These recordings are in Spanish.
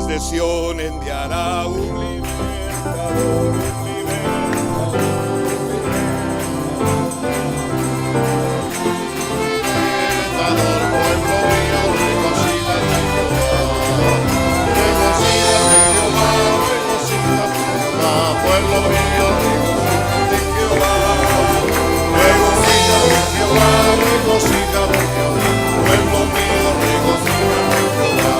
Desde Sión enviará un libertador, un libertador. Pueblo mío, regocíjate en Jehová. Regocíjate en Jehová, regocíjate en Jehová. Pueblo mío, regocíjate en Jehová.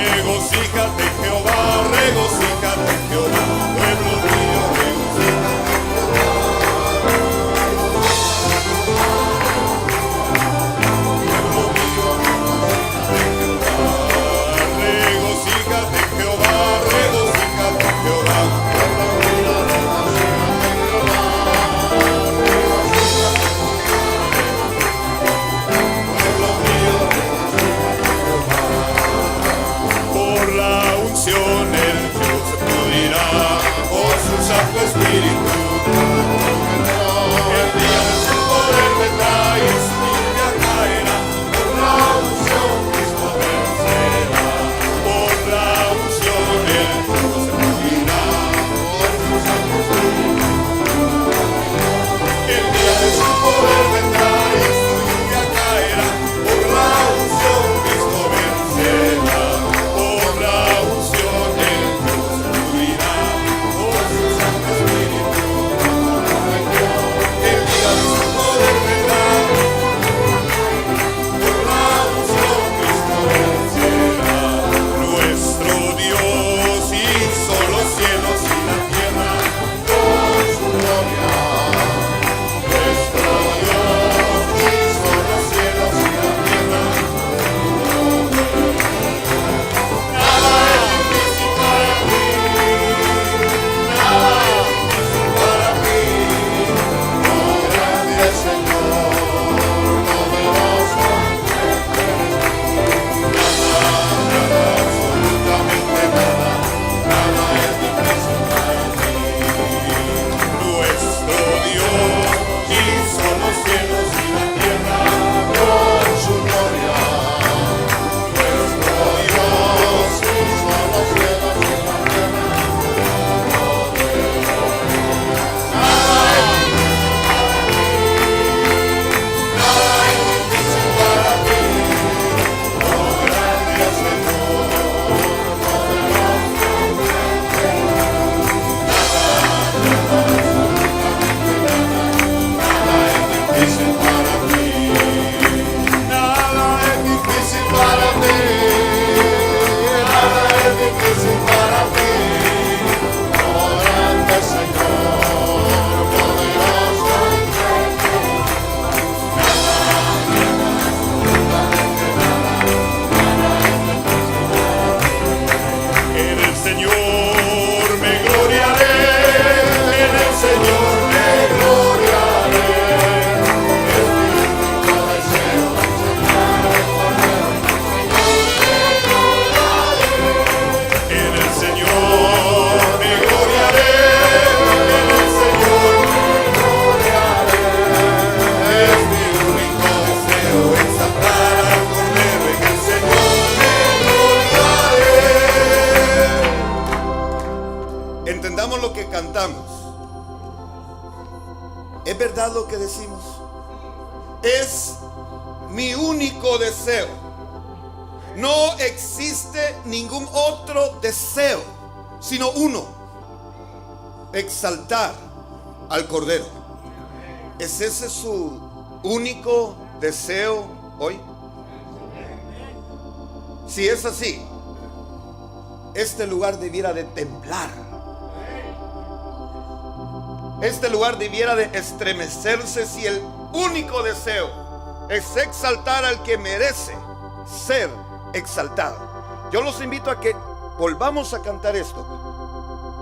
Regocíjate en Jehová, regocíjate en Jehová. Pueblo mío, regocíjate en Jehová. Desde Sión enviará un cantamos. ¿Es verdad lo que decimos? Es mi único deseo. No existe ningún otro deseo, sino uno: exaltar al Cordero. ¿Es ese su único deseo hoy? Si es así, este lugar debiera de temblar. Este lugar debiera de estremecerse si el único deseo es exaltar al que merece ser exaltado. Yo los invito a que volvamos a cantar esto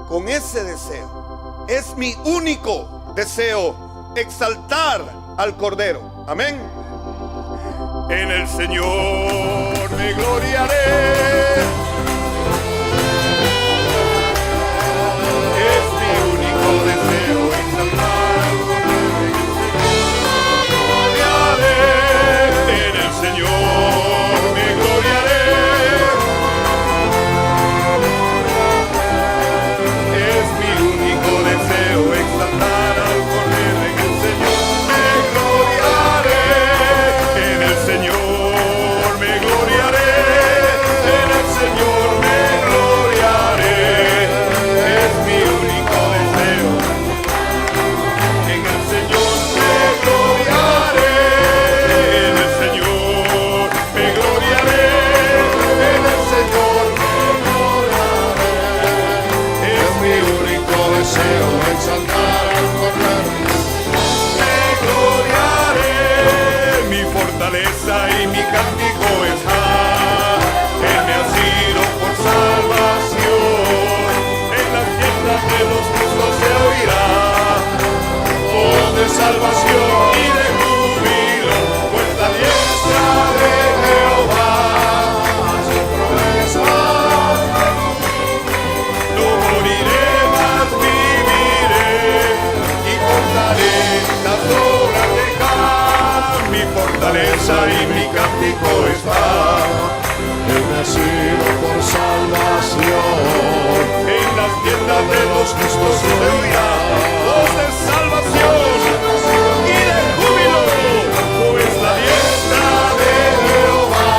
con ese deseo. Es mi único deseo, exaltar al Cordero. Amén. En el Señor me gloriaré. Es mi único deseo, exaltar al Cordero. Gloriaré. En el Señor me gloriaré. Es mi único deseo, exaltar al Cordero. En el Señor me gloriaré. En el Señor me gloriaré. En el Señor me gloriaré. Es mi único deseo. En el Señor me gloriaré. En el Señor me gloriaré. En el Señor me gloriaré. Es mi único deseo, exaltar al Cordero. Me gloriaré. Mi fortaleza y mi cántico está. Él me ha sido por salvación. En las tiendas de los justos se oirá voz de salvación y de júbilo, pues la diestra de Jehová hace proezas. No moriré, mas viviré y contaré las obras de Jehová. Mi fortaleza y mi cántico está. Él me ha sido por salvación. En las tiendas de los justos se oirá voz de salvación y de júbilo, pues la diestra de Jehová.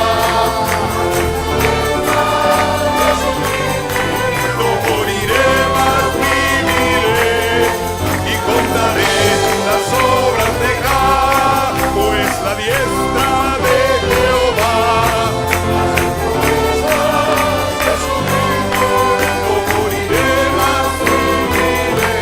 No moriré, mas viviré y contaré las obras de Jehová, pues la diestra de Jehová. No moriré, mas viviré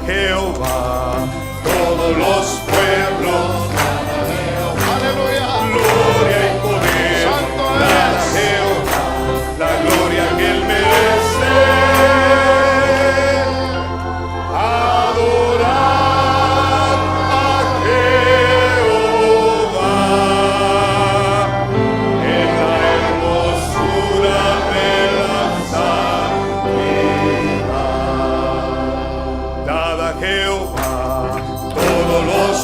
Jehová todos los pueblos. Aleluya. Gloria y poder. Santo Dad a es. Jehová la gloria que él merece. Adorad a Jehová en la hermosura de la santidad. Dad a Jehová todos los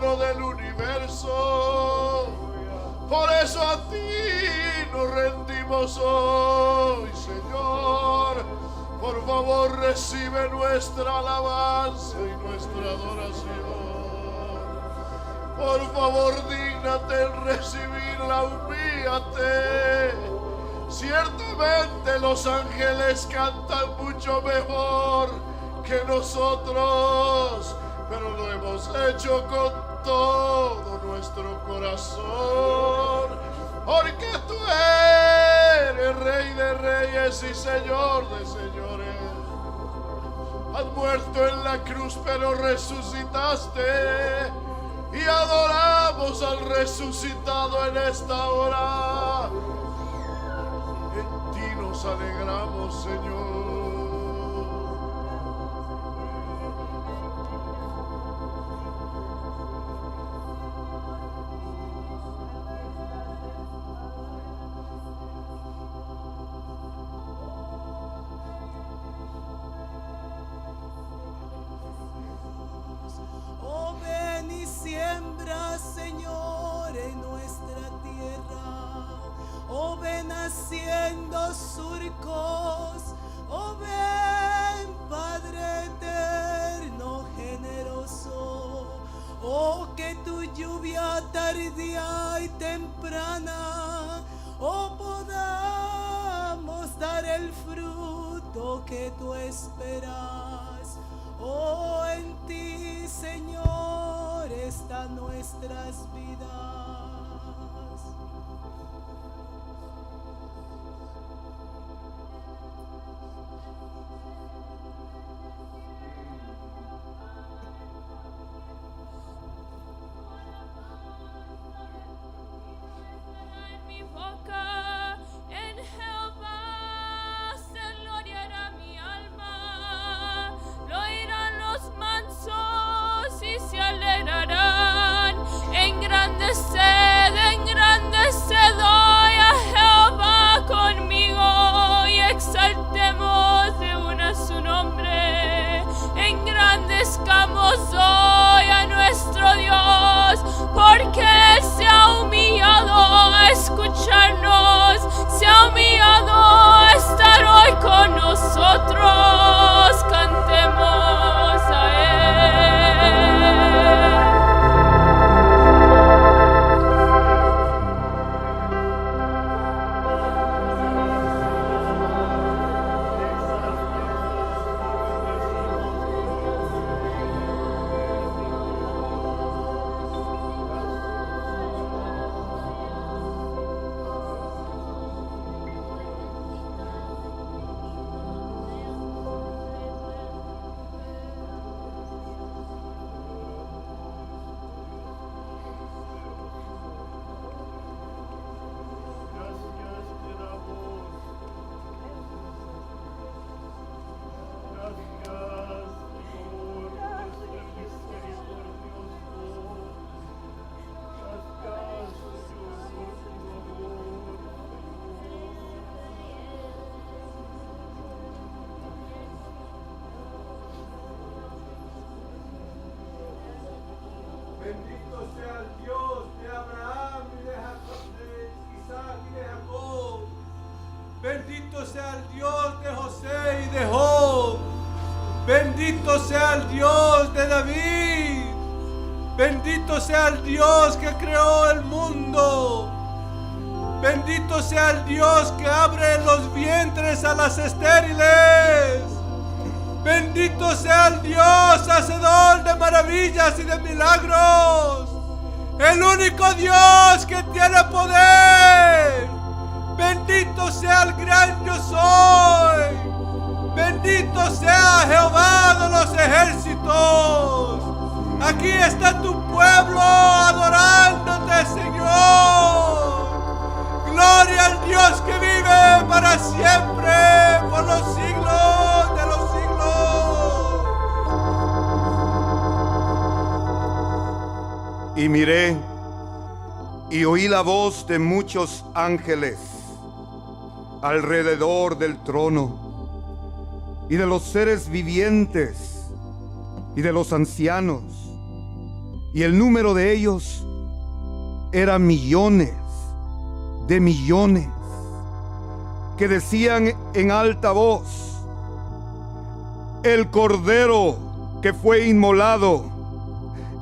soberano del universo. Por eso a ti nos rendimos hoy, Señor. Por favor, recibe nuestra alabanza y nuestra adoración. Por favor, dígnate en recibirla, humíllate. Ciertamente los ángeles cantan mucho mejor que nosotros, pero lo hemos hecho con todo nuestro corazón, porque tú eres Rey de Reyes y Señor de Señores. Has muerto en la cruz, pero resucitaste, y adoramos al resucitado en esta hora. En ti nos alegramos, Señor. Oh, ven y siembra, Señor, en nuestra tierra. Oh, ven haciendo surcos. Oh, ven, Padre eterno, generoso. Oh, que tu lluvia tardía y temprana, oh, podamos dar el fruto que tú esperas. Oh, en ti, Señor, están nuestras vidas. En mi boca, en Jehová se gloriará mi alma. Lo oirán los mansos y se alegrarán. Engrandeced hoy a Jehová conmigo y exaltemos de una su nombre. Engrandezcamos hoy a nuestro Dios, porque Él se ha humillado a escucharnos, se ha humillado a estar hoy con nosotros. Cantemos a Él. Bendito sea el Dios de Abraham y de Isaac y de Jacob. Bendito sea el Dios de José y de Job. Bendito sea el Dios de David. Bendito sea el Dios que creó el mundo. Bendito sea el Dios que abre los vientres a las estériles. Bendito sea el Dios hacedor de maravillas y de milagros. El único Dios que tiene poder. Bendito sea el gran yo soy. Bendito sea Jehová de los ejércitos. Aquí está tu pueblo adorándote, Señor. Gloria al Dios que vive para siempre, por los siglos de los siglos. Y miré y oí la voz de muchos ángeles alrededor del trono, y de los seres vivientes, y de los ancianos, Y el número de ellos era millones de millones, que decían en alta voz: el Cordero que fue inmolado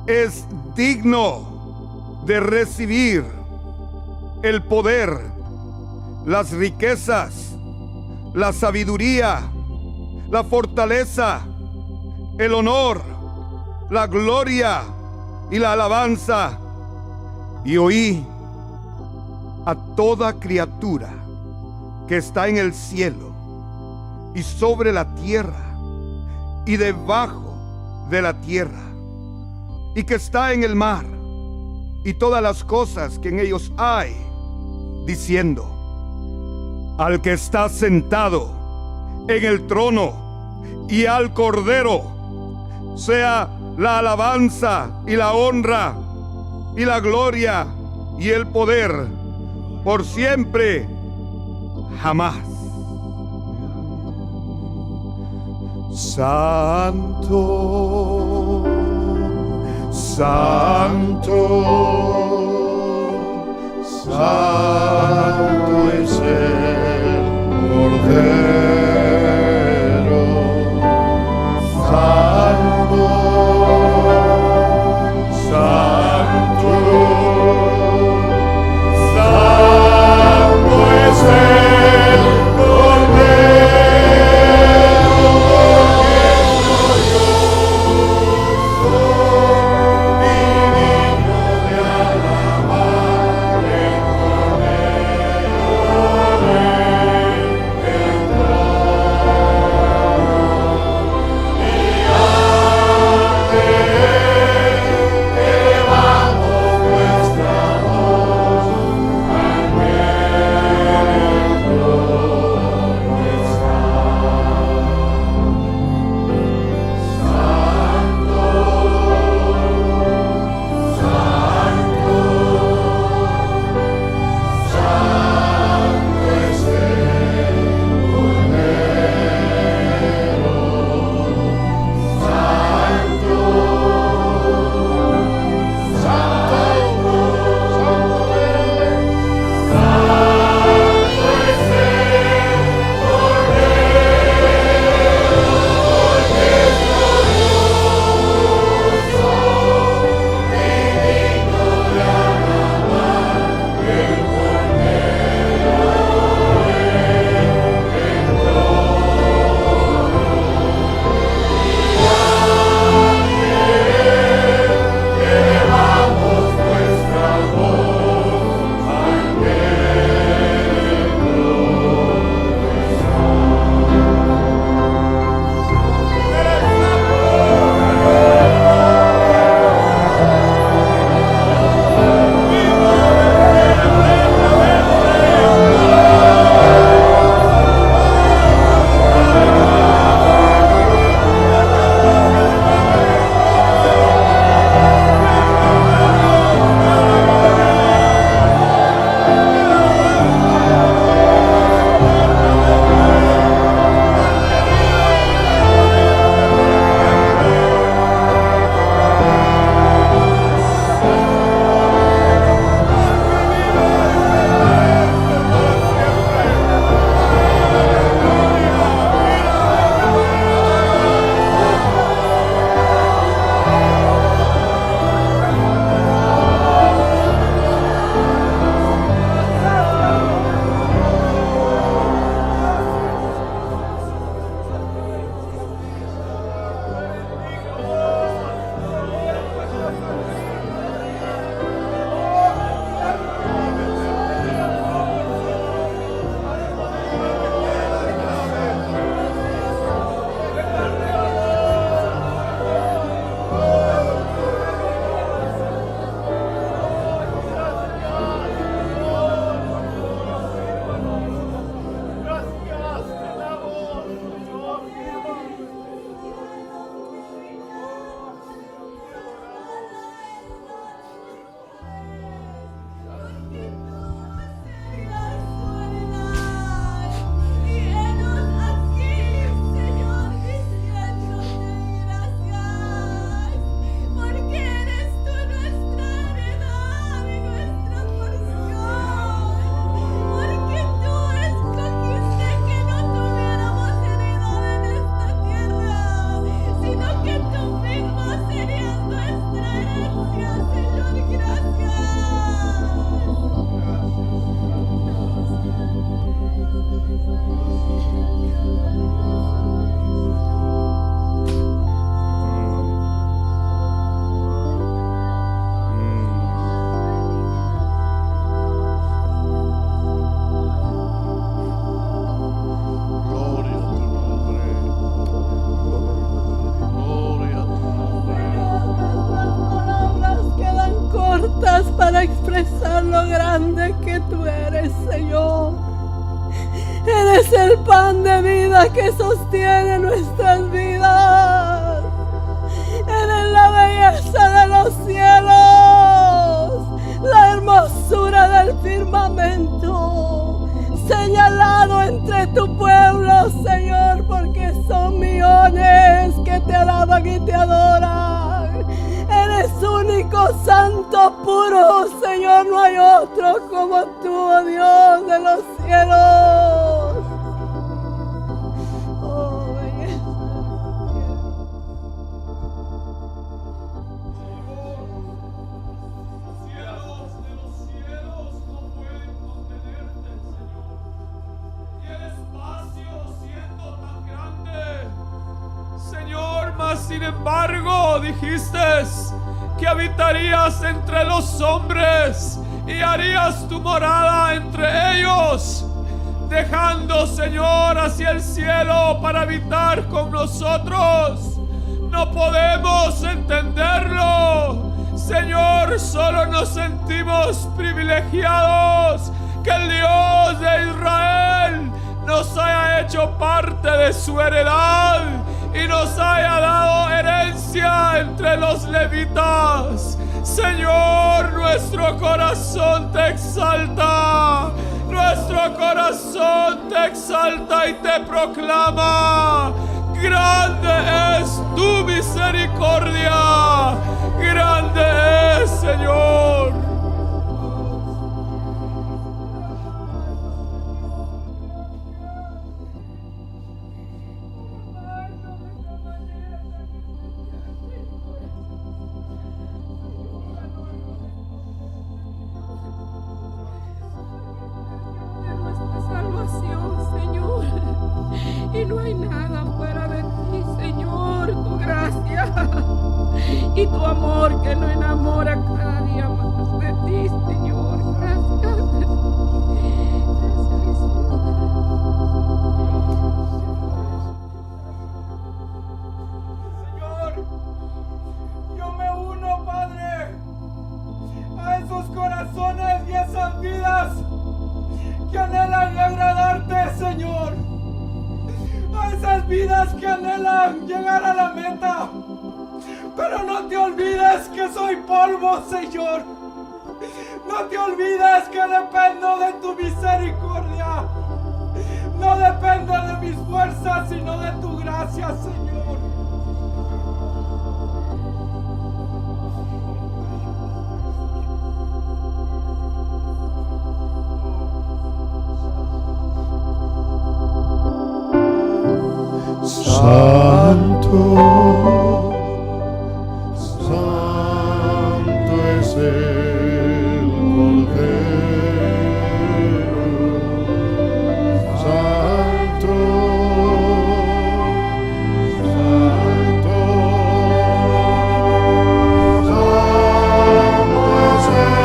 es digno de recibir el poder, las riquezas, la sabiduría, la fortaleza, el honor, la gloria y la alabanza. Y oí a toda criatura que está en el cielo y sobre la tierra y debajo de la tierra, y que está en el mar, y todas las cosas que en ellos hay, diciendo: al que está sentado en el trono y al Cordero sea la alabanza y la honra y la gloria y el poder por siempre jamás. Santo, santo, santo es el Cordero. Santo, santo, santo es el Cordero. es el pan de vida que sostiene nuestras vidas. Eres la belleza de los cielos, la hermosura del firmamento, señalado entre tu pueblo, Señor, porque son millones que te alaban y te adoran. Eres único, santo, puro, Señor, no hay otro como tú, oh Dios de los cielos. Oh, belleza. Cielos de los cielos no pueden contenerte, Señor. Y el espacio siendo tan grande, Señor, mas sin embargo dijiste que habitarías entre los hombres y harías tu morada entre ellos, dejando, Señor, hacia el cielo para habitar con nosotros. No podemos entenderlo, Señor, solo nos sentimos privilegiados que el Dios de Israel nos haya hecho parte de su heredad y nos haya dado herencia entre los levitas. Señor, nuestro corazón te exalta, nuestro corazón te exalta y te proclama: grande es tu misericordia, grande es, Señor. Señor, y no hay nada fuera de ti, Señor. Tu gracia y tu amor que nos enamora cada día más de ti, Señor. Gracias. Señor, yo me uno, Padre, a esos corazones y esas vidas que anhelan agradarte, Señor. A esas vidas que anhelan llegar a la meta. Pero no te olvides que soy polvo, Señor. No te olvides que dependo de tu misericordia. No dependo de mis fuerzas, sino de tu gracia, Señor. Santo, santo es el Cordero, santo, santo, santo es el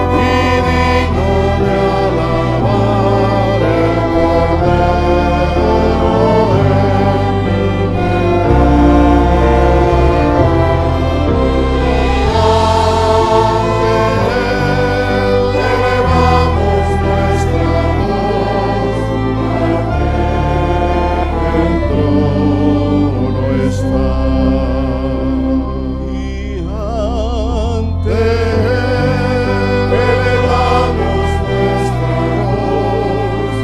y digno de alabar el elevamos nuestra voz, el trono está. Y ante elevamos nuestra voz,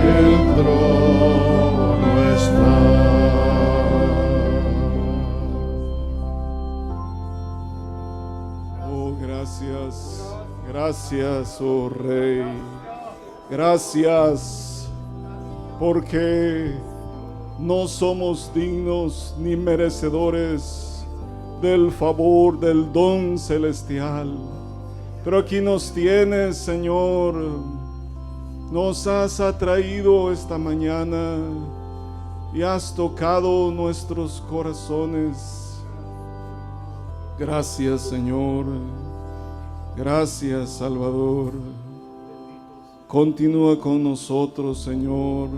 el trono está. Oh, gracias, gracias, oh Rey, gracias, porque no somos dignos ni merecedores del favor del don celestial, pero aquí nos tienes, Señor. Nos has atraído esta mañana y has tocado nuestros corazones. Gracias, Señor. Gracias, Salvador. Continúa con nosotros, Señor.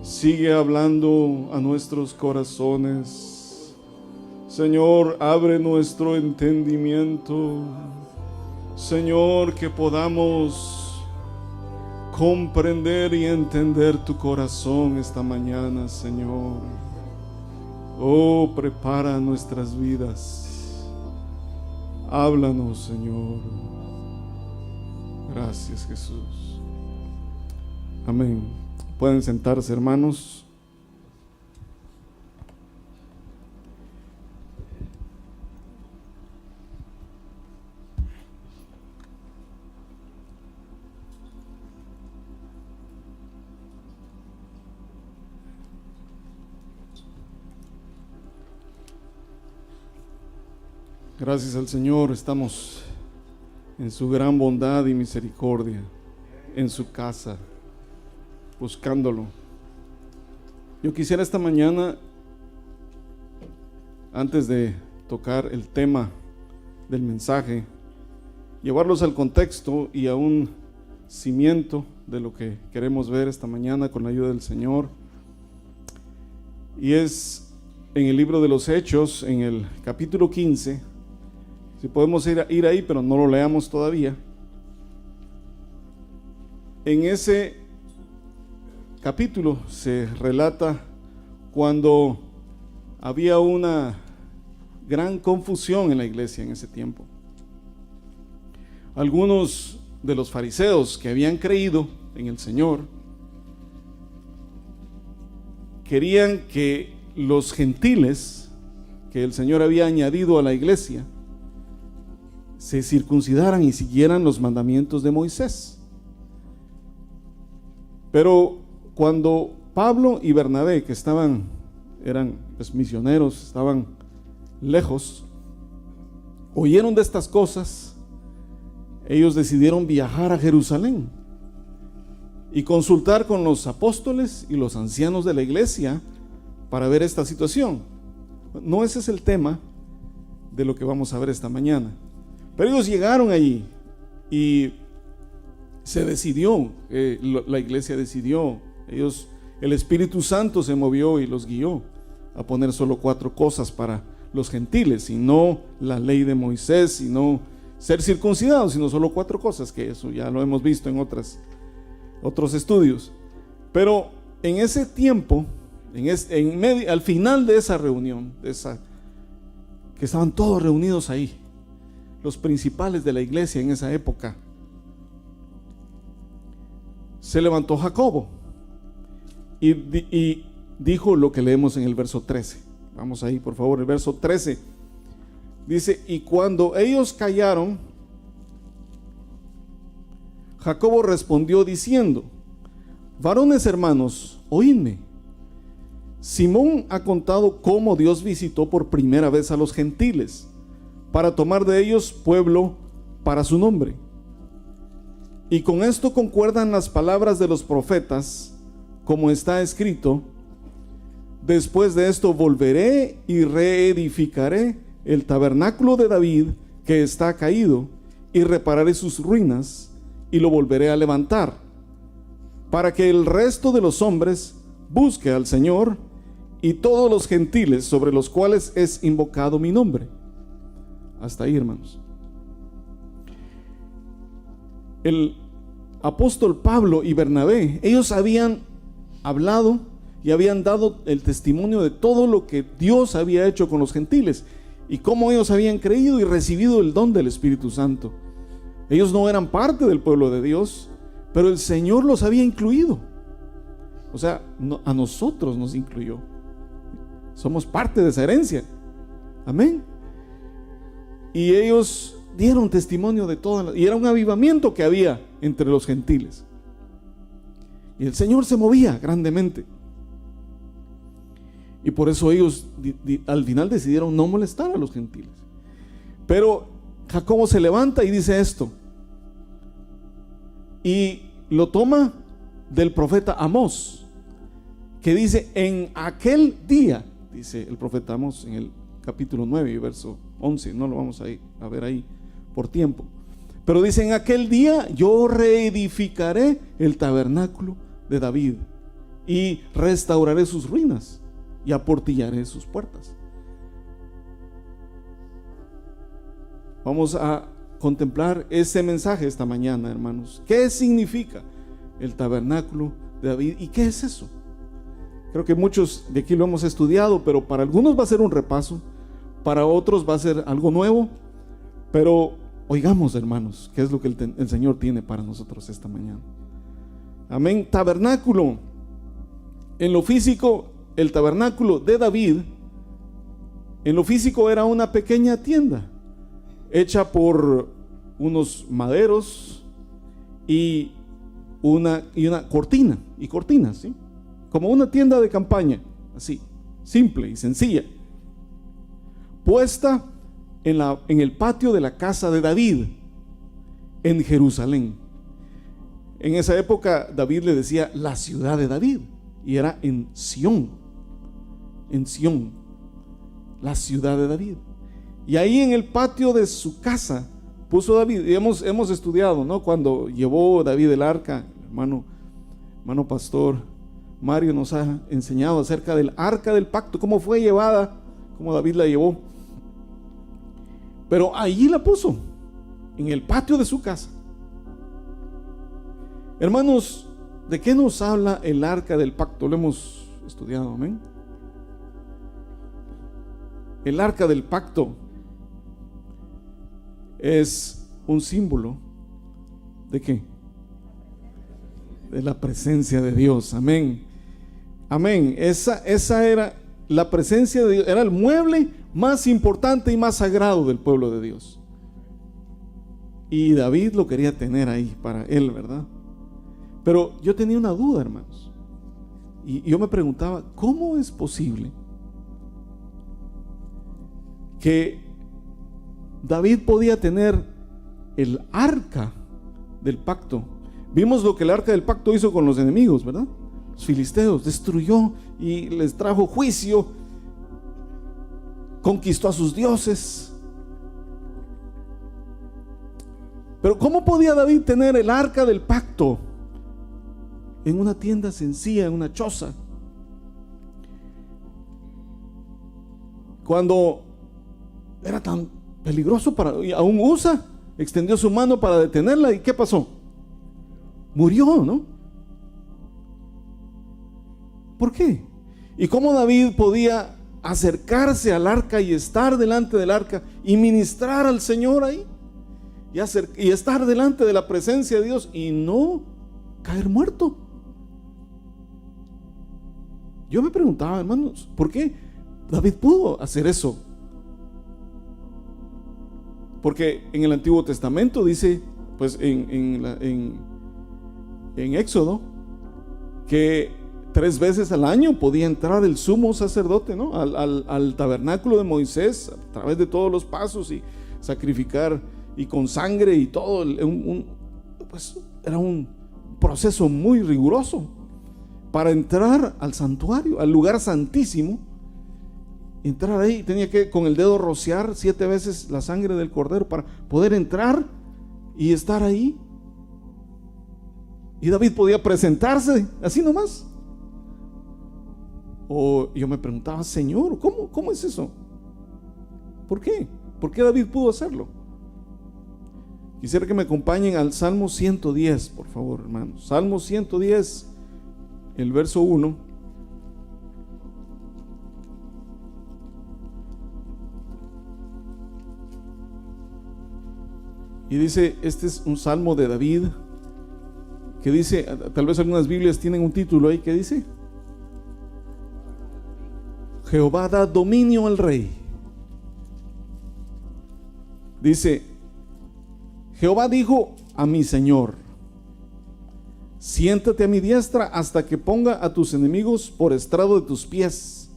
Sigue hablando a nuestros corazones. Señor, abre nuestro entendimiento. Señor, que podamos comprender y entender tu corazón esta mañana, Señor. Oh, prepara nuestras vidas. Háblanos, Señor. Gracias, Jesús. Amén. Pueden sentarse, hermanos. Gracias al Señor, estamos en su gran bondad y misericordia, en su casa, buscándolo. Yo quisiera esta mañana, antes de tocar el tema del mensaje, llevarlos al contexto y a un cimiento de lo que queremos ver esta mañana con la ayuda del Señor. Y es en el libro de los Hechos, en el capítulo 15. Si podemos ir ahí, pero no lo leamos todavía. En ese capítulo se relata cuando había una gran confusión en la iglesia en ese tiempo. Algunos de los fariseos que habían creído en el Señor querían que los gentiles que el Señor había añadido a la iglesia se circuncidaran y siguieran los mandamientos de Moisés. Pero cuando Pablo y Bernabé, que eran pues misioneros, estaban lejos, oyeron de estas cosas, ellos decidieron viajar a Jerusalén y consultar con los apóstoles y los ancianos de la iglesia para ver esta situación. No, ese es el tema de lo que vamos a ver esta mañana. Pero ellos llegaron allí y se decidió, la iglesia decidió, el Espíritu Santo se movió y los guió a poner solo 4 cosas para los gentiles, y no la ley de Moisés, y no ser circuncidados, sino solo 4 cosas, que eso ya lo hemos visto en otros estudios. Pero en ese tiempo, al final de esa reunión, que estaban todos reunidos ahí, los principales de la iglesia en esa época, se levantó Jacobo y dijo lo que leemos en el verso 13. Vamos ahí, por favor, el verso 13 dice: y cuando ellos callaron, Jacobo respondió diciendo: varones hermanos, oídme. Simón ha contado cómo Dios visitó por primera vez a los gentiles para tomar de ellos pueblo para su nombre. Y con esto concuerdan las palabras de los profetas, como está escrito: después de esto volveré y reedificaré el tabernáculo de David que está caído, y repararé sus ruinas y lo volveré a levantar, para que el resto de los hombres busque al Señor, y todos los gentiles sobre los cuales es invocado mi nombre. Hasta ahí, hermanos. El apóstol Pablo y Bernabé, ellos habían hablado y habían dado el testimonio de todo lo que Dios había hecho con los gentiles y cómo ellos habían creído y recibido el don del Espíritu Santo. Ellos no eran parte del pueblo de Dios, pero el Señor los había incluido. O sea, a nosotros nos incluyó. Somos parte de esa herencia. Amén. Y ellos dieron testimonio de todo, y era un avivamiento que había entre los gentiles. Y el Señor se movía grandemente. Y por eso ellos al final decidieron no molestar a los gentiles. Pero Jacobo se levanta y dice esto, y lo toma del profeta Amós, que dice: en aquel día, dice el profeta Amós en el capítulo 9 y verso 11, no lo vamos a ver ahí por tiempo, pero dice: en aquel día yo reedificaré el tabernáculo de David y restauraré sus ruinas y aportillaré sus puertas. Vamos a contemplar ese mensaje esta mañana, hermanos. ¿Qué significa el tabernáculo de David y qué es eso? Creo que muchos de aquí lo hemos estudiado, pero para algunos va a ser un repaso, para otros va a ser algo nuevo, pero oigamos, hermanos, qué es lo que el Señor tiene para nosotros esta mañana. Amén. Tabernáculo. En lo físico, el tabernáculo de David, en lo físico era una pequeña tienda hecha por unos maderos y una cortina, y cortinas, ¿sí? Como una tienda de campaña, así, simple y sencilla, puesta en el patio de la casa de David en Jerusalén. En esa época David le decía la ciudad de David, y era en Sión, la ciudad de David. Y ahí en el patio de su casa puso David, y hemos estudiado, ¿no? Cuando llevó David el arca, hermano pastor Mario nos ha enseñado acerca del arca del pacto, cómo fue llevada, cómo David la llevó. Pero allí la puso, en el patio de su casa. Hermanos, ¿de qué nos habla el arca del pacto? Lo hemos estudiado, amén. El arca del pacto es un símbolo ¿de qué? De la presencia de Dios, amén. Amén. Esa era la presencia de Dios, era el mueble más importante y más sagrado del pueblo de Dios. Y David lo quería tener ahí para él, ¿verdad? Pero yo tenía una duda, hermanos, y yo me preguntaba, ¿cómo es posible que David podía tener el arca del pacto? Vimos lo que el arca del pacto hizo con los enemigos, ¿verdad? Los filisteos, destruyó y les trajo juicio, conquistó a sus dioses. Pero ¿cómo podía David tener el arca del pacto en una tienda sencilla, en una choza? Cuando era tan peligroso y aún Usa extendió su mano para detenerla, ¿y qué pasó? Murió, ¿no? ¿Por qué? ¿Y cómo David podía acercarse al arca y estar delante del arca y ministrar al Señor ahí? Y estar delante de la presencia de Dios y no caer muerto. Yo me preguntaba, hermanos, ¿por qué David pudo hacer eso? Porque en el Antiguo Testamento dice, pues en Éxodo, que 3 veces al año podía entrar el sumo sacerdote, ¿no? al tabernáculo de Moisés a través de todos los pasos y sacrificar, y con sangre y todo, pues era un proceso muy riguroso para entrar al santuario, al lugar santísimo. Entrar ahí, tenía que con el dedo rociar 7 veces la sangre del cordero para poder entrar y estar ahí. Y David podía presentarse así nomás. O yo me preguntaba, Señor, ¿cómo es eso? ¿Por qué? ¿Por qué David pudo hacerlo? Quisiera que me acompañen al Salmo 110, por favor, hermanos. Salmo 110, el verso 1. Y dice, este es un salmo de David, que dice, tal vez algunas Biblias tienen un título ahí que dice, Jehová da dominio al rey. Dice, Jehová dijo a mi Señor, siéntate a mi diestra hasta que ponga a tus enemigos por estrado de tus pies.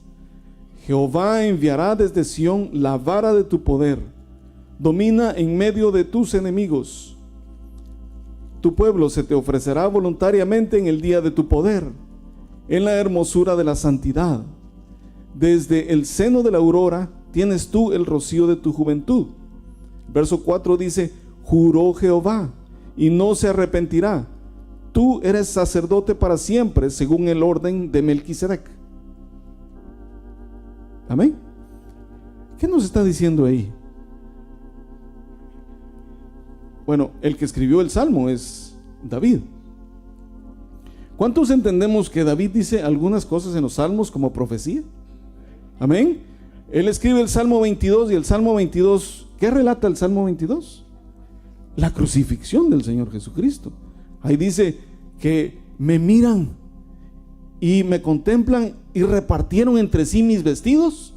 Jehová enviará desde Sión la vara de tu poder, domina en medio de tus enemigos. Tu pueblo se te ofrecerá voluntariamente en el día de tu poder, en la hermosura de la santidad. Desde el seno de la aurora tienes tú el rocío de tu juventud. Verso 4 dice, juró Jehová y no se arrepentirá. Tú eres sacerdote para siempre, según el orden de Melquisedec. Amén. ¿Qué nos está diciendo ahí? Bueno, el que escribió el Salmo es David. ¿Cuántos entendemos que David dice algunas cosas en los Salmos como profecía? Amén. Él escribe el Salmo 22 y el Salmo 22, ¿qué relata el Salmo 22? La crucifixión del Señor Jesucristo. Ahí dice que me miran y me contemplan y repartieron entre sí mis vestidos.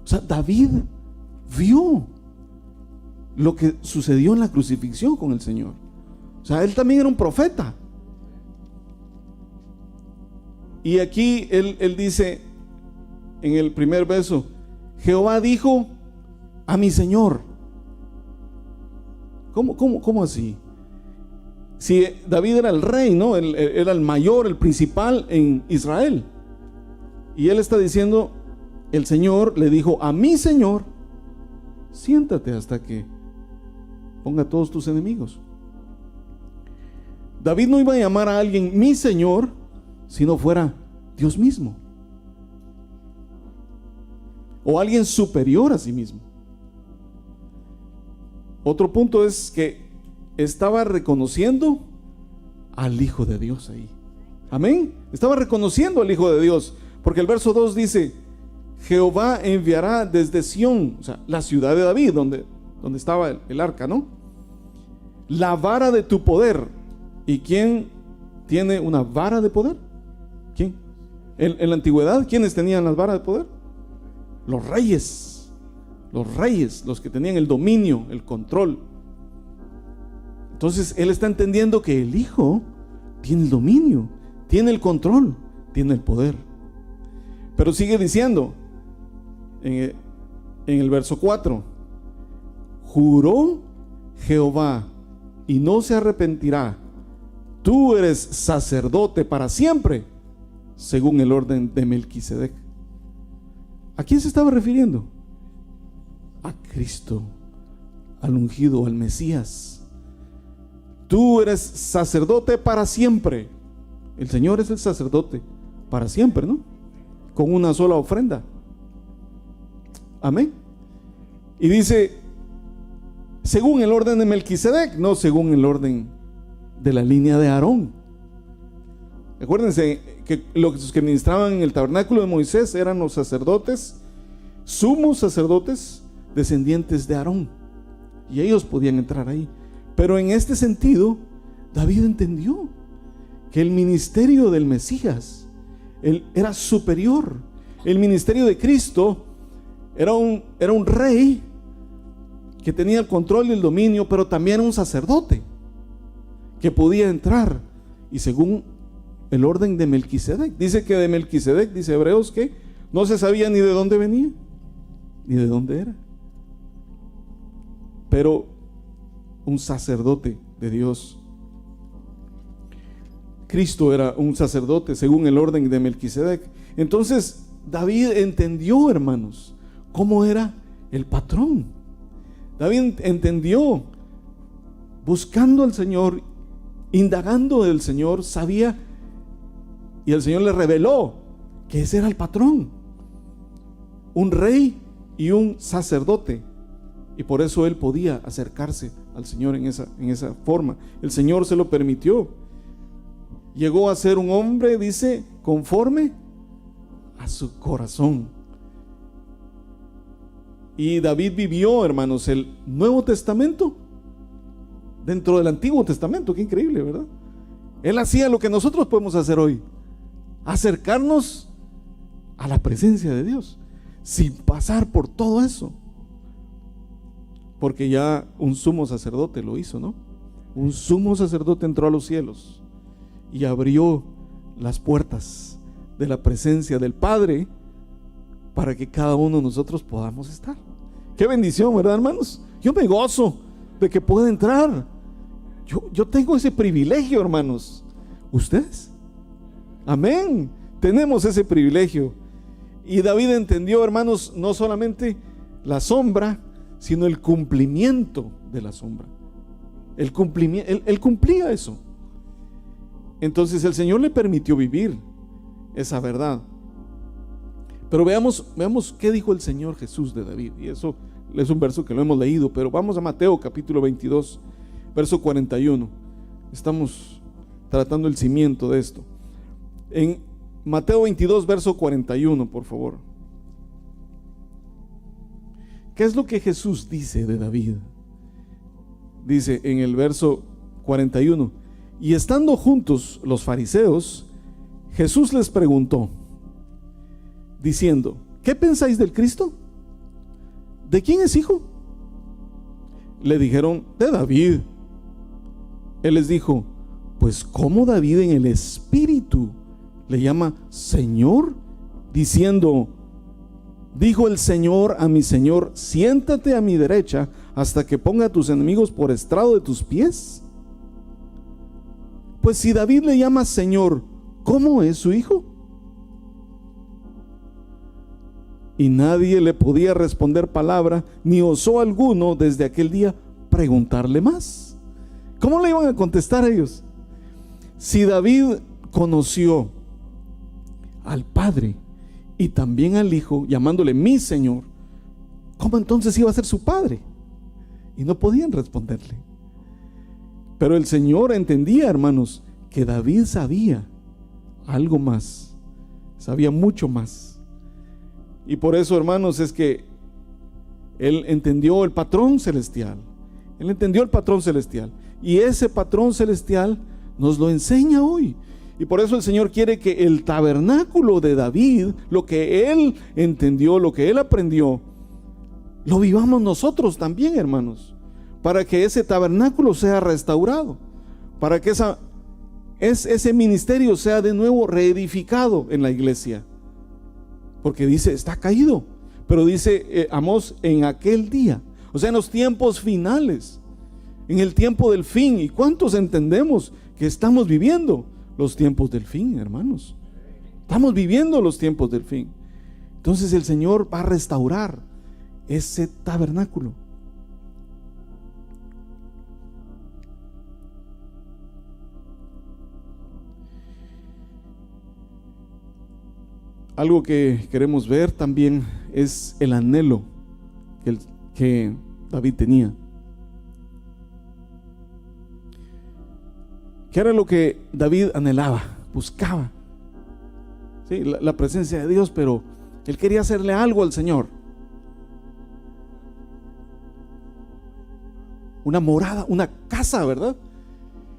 O sea, David vio lo que sucedió en la crucifixión con el Señor. O sea, él también era un profeta. Y aquí él dice en el primer verso: Jehová dijo a mi Señor. ¿Cómo así? Si David era el rey, ¿no? Él era el mayor, el principal en Israel. Y él está diciendo, el Señor le dijo a mi Señor: siéntate hasta que ponga a todos tus enemigos. David no iba a llamar a alguien mi Señor si no fuera Dios mismo, o alguien superior a sí mismo. Otro punto es que estaba reconociendo al Hijo de Dios ahí. Amén. Estaba reconociendo al Hijo de Dios, porque el verso 2 dice: Jehová enviará desde Sión, o sea, la ciudad de David, donde estaba el arca, ¿no? La vara de tu poder. ¿Y quién tiene una vara de poder? ¿Quién? En la antigüedad, ¿quiénes tenían las varas de poder? Los reyes. Los reyes, los que tenían el dominio, el control. Entonces él está entendiendo que el Hijo tiene el dominio, tiene el control, tiene el poder. Pero sigue diciendo en el verso 4: juró Jehová y no se arrepentirá, tú eres sacerdote para siempre, según el orden de Melquisedec. ¿A quién se estaba refiriendo? A Cristo, al ungido, al Mesías. Tú eres sacerdote para siempre. El Señor es el sacerdote para siempre, ¿no? Con una sola ofrenda. Amén. Y dice, según el orden de Melquisedec, no según el orden de la línea de Aarón. Acuérdense que los que ministraban en el tabernáculo de Moisés eran los sacerdotes, sumos sacerdotes, descendientes de Aarón, y ellos podían entrar ahí. Pero en este sentido, David entendió que el ministerio del Mesías era superior. El ministerio de Cristo era un rey que tenía el control y el dominio, pero también un sacerdote que podía entrar, y según el orden de Melquisedec. Dice que de Melquisedec, dice Hebreos, que no se sabía ni de dónde venía ni de dónde era, pero un sacerdote de Dios. Cristo era un sacerdote según el orden de Melquisedec. Entonces David entendió, hermanos, cómo era el patrón. David entendió, buscando al Señor, indagando del Señor, sabía, y el Señor le reveló que ese era el patrón, un rey y un sacerdote, y por eso él podía acercarse al Señor en esa forma. El Señor se lo permitió. Llegó a ser un hombre, dice, conforme a su corazón. Y David vivió, hermanos, el Nuevo Testamento dentro del Antiguo Testamento. Qué increíble, ¿verdad? Él hacía lo que nosotros podemos hacer hoy: acercarnos a la presencia de Dios sin pasar por todo eso, porque ya un sumo sacerdote lo hizo, ¿no? Un sumo sacerdote entró a los cielos y abrió las puertas de la presencia del Padre para que cada uno de nosotros podamos estar. Qué bendición, ¿verdad, hermanos? Yo me gozo de que pueda entrar. Yo tengo ese privilegio, hermanos. ¿Ustedes? Amén. Tenemos ese privilegio. Y David entendió, hermanos, no solamente la sombra, sino el cumplimiento de la sombra. Él cumplía eso. Entonces el Señor le permitió vivir esa verdad. Pero veamos qué dijo el Señor Jesús de David. Y eso es un verso que lo hemos leído, pero vamos a Mateo capítulo 22, verso 41. Estamos tratando el cimiento de esto. En Mateo 22, verso 41, por favor. ¿Qué es lo que Jesús dice de David? Dice en el verso 41: y estando juntos los fariseos, Jesús les preguntó, diciendo: ¿qué pensáis del Cristo? ¿De quién es hijo? Le dijeron: de David. Él les dijo: pues ¿cómo David en el espíritu le llama Señor, diciendo: dijo el Señor a mi Señor, siéntate a mi derecha hasta que ponga a tus enemigos por estrado de tus pies? Pues si David le llama Señor, ¿cómo es su hijo? Y nadie le podía responder palabra, ni osó alguno desde aquel día preguntarle más. ¿Cómo le iban a contestar a ellos? Si David conoció al Padre y también al Hijo, llamándole mi Señor, ¿cómo entonces iba a ser su Padre? Y no podían responderle. Pero el Señor entendía, hermanos, que David sabía algo más, sabía mucho más. Y por eso, hermanos, es que él entendió el patrón celestial. Él entendió el patrón celestial. Y ese patrón celestial nos lo enseña hoy. Y por eso el Señor quiere que el tabernáculo de David, lo que él entendió, lo que él aprendió, lo vivamos nosotros también, hermanos, para que ese tabernáculo sea restaurado, para que ese ministerio sea de nuevo reedificado en la iglesia. Porque dice, está caído, pero dice Amós, en aquel día, o sea, en los tiempos finales, en el tiempo del fin. ¿Y cuántos entendemos que estamos viviendo los tiempos del fin, hermanos? Estamos viviendo los tiempos del fin. Entonces el Señor va a restaurar ese tabernáculo. Algo que queremos ver también es el anhelo que David tenía. ¿Qué era lo que David anhelaba, buscaba? Sí, la presencia de Dios, pero él quería hacerle algo al Señor. Una morada, una casa, ¿verdad?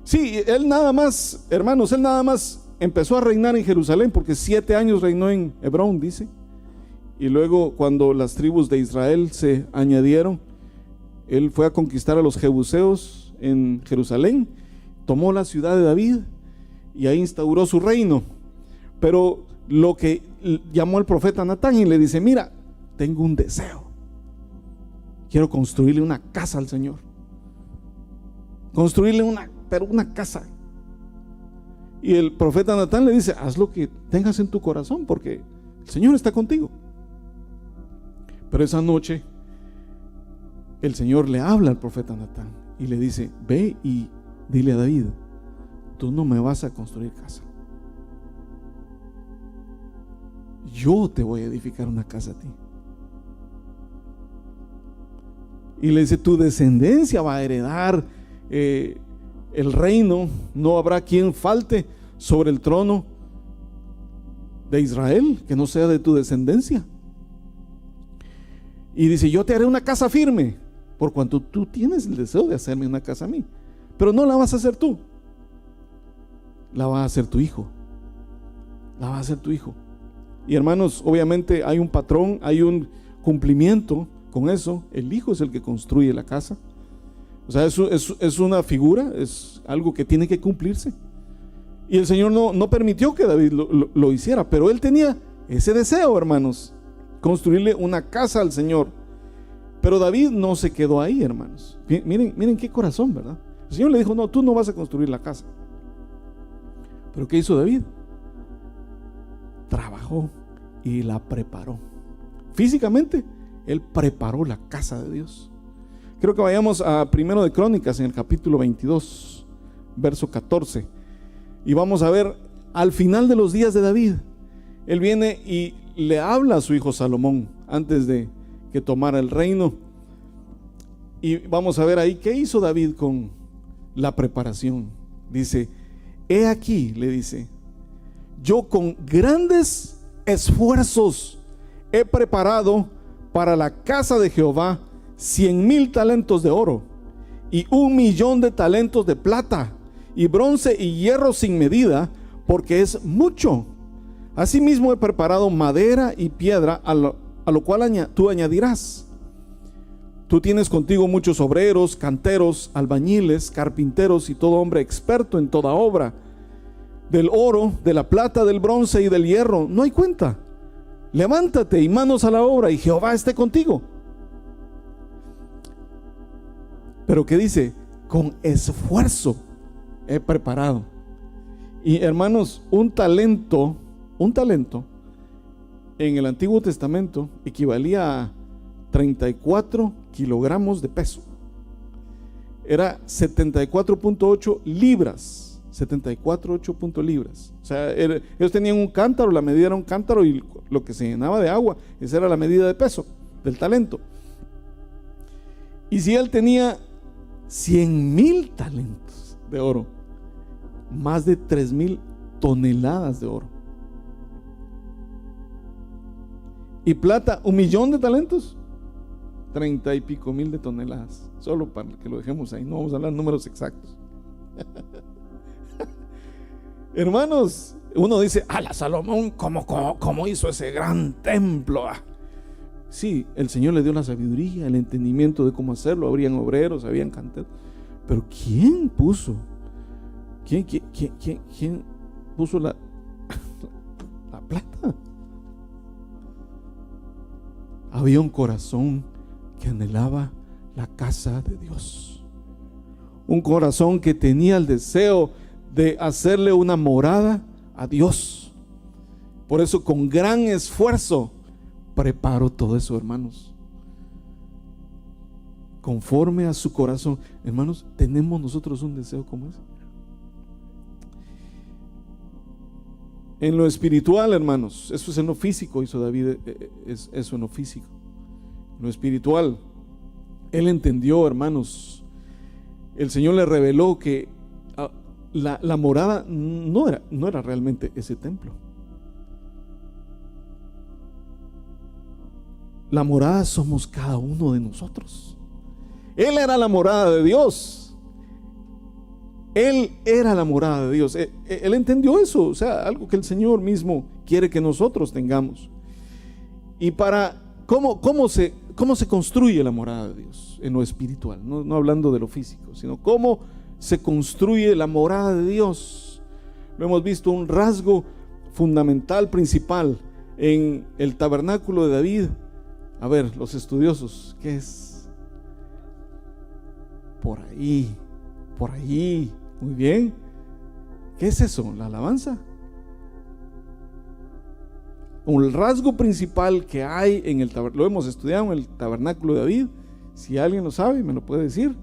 Sí, él nada más, hermanos, él nada más empezó a reinar en Jerusalén porque 7 años reinó en Hebrón, dice. Y luego, cuando las tribus de Israel se añadieron, él fue a conquistar a los jebuseos en Jerusalén, tomó la ciudad de David y ahí instauró su reino. Pero lo que llamó al profeta Natán y le dice: mira, tengo un deseo, quiero construirle una casa al Señor, construirle una casa. Y el profeta Natán le dice: haz lo que tengas en tu corazón, porque el Señor está contigo. Pero esa noche el Señor le habla al profeta Natán y le dice: ve y dile a David, tú no me vas a construir casa, yo te voy a edificar una casa a ti. Y le dice: tu descendencia va a heredar el reino, no habrá quien falte sobre el trono de Israel que no sea de tu descendencia. Y dice: yo te haré una casa firme, por cuanto tú tienes el deseo de hacerme una casa a mí, pero no la vas a hacer tú, la va a hacer tu hijo, la va a hacer tu hijo. Y hermanos, obviamente hay un patrón, hay un cumplimiento con eso. El hijo es el que construye la casa. O sea, eso es una figura, es algo que tiene que cumplirse. Y el Señor no permitió que David lo hiciera, pero él tenía ese deseo, hermanos, construirle una casa al Señor. Pero David no se quedó ahí, hermanos. Miren qué corazón, ¿verdad? El Señor le dijo: no, tú no vas a construir la casa. Pero ¿qué hizo David? Trabajó y la preparó. Físicamente, él preparó la casa de Dios. Creo que vayamos a Primero de Crónicas, en el capítulo 22, verso 14. Y vamos a ver al final de los días de David. Él viene y le habla a su hijo Salomón antes de que tomara el reino. Y vamos a ver ahí qué hizo David con la preparación. Dice, he aquí, le dice, yo con grandes esfuerzos he preparado para la casa de Jehová 100,000 talentos de oro y 1,000,000 de talentos de plata y bronce y hierro sin medida, porque es mucho. Asimismo he preparado madera y piedra, a lo cual tú añadirás. Tú tienes contigo muchos obreros, canteros, albañiles, carpinteros y todo hombre experto en toda obra. Del oro, de la plata, del bronce y del hierro no hay cuenta. Levántate y manos a la obra, y Jehová esté contigo. Pero ¿qué dice? Con esfuerzo he preparado. Y hermanos, un talento en el Antiguo Testamento equivalía a 34 kilogramos de peso. Era 74.8 libras. 74.8 libras. O sea, ellos tenían un cántaro, la medida era un cántaro y lo que se llenaba de agua, esa era la medida de peso del talento. Y si él tenía 100,000 talentos de oro, más de 3,000 toneladas de oro. Y plata, 1,000,000 de talentos, 30 y pico mil de toneladas. Solo para que lo dejemos ahí, no vamos a hablar números exactos. Hermanos, uno dice, la Salomón, ¿cómo hizo ese gran templo? Sí, el Señor le dio la sabiduría, el entendimiento de cómo hacerlo. Habrían obreros, habían canteros. Pero ¿quién puso? ¿Quién puso la plata? Había un corazón que anhelaba la casa de Dios. Un corazón que tenía el deseo de hacerle una morada a Dios. Por eso, con gran esfuerzo preparo todo eso, hermanos, conforme a su corazón. Hermanos, ¿tenemos nosotros un deseo como ese? En lo espiritual, hermanos, eso es en lo físico, hizo David, es eso en lo físico. En lo espiritual, él entendió, hermanos, el Señor le reveló que la morada no era realmente ese templo. La morada somos cada uno de nosotros. Él era la morada de Dios. Él era la morada de Dios. Él entendió eso, o sea, algo que el Señor mismo quiere que nosotros tengamos. Y ¿cómo se construye la morada de Dios en lo espiritual? No hablando de lo físico, sino cómo se construye la morada de Dios. Lo hemos visto, un rasgo fundamental, principal en el tabernáculo de David. A ver, los estudiosos, ¿qué es? Por ahí, muy bien. ¿Qué es eso? La alabanza. Un rasgo principal que hay en el tabernáculo, lo hemos estudiado en el tabernáculo de David. Si alguien lo sabe, me lo puede decir.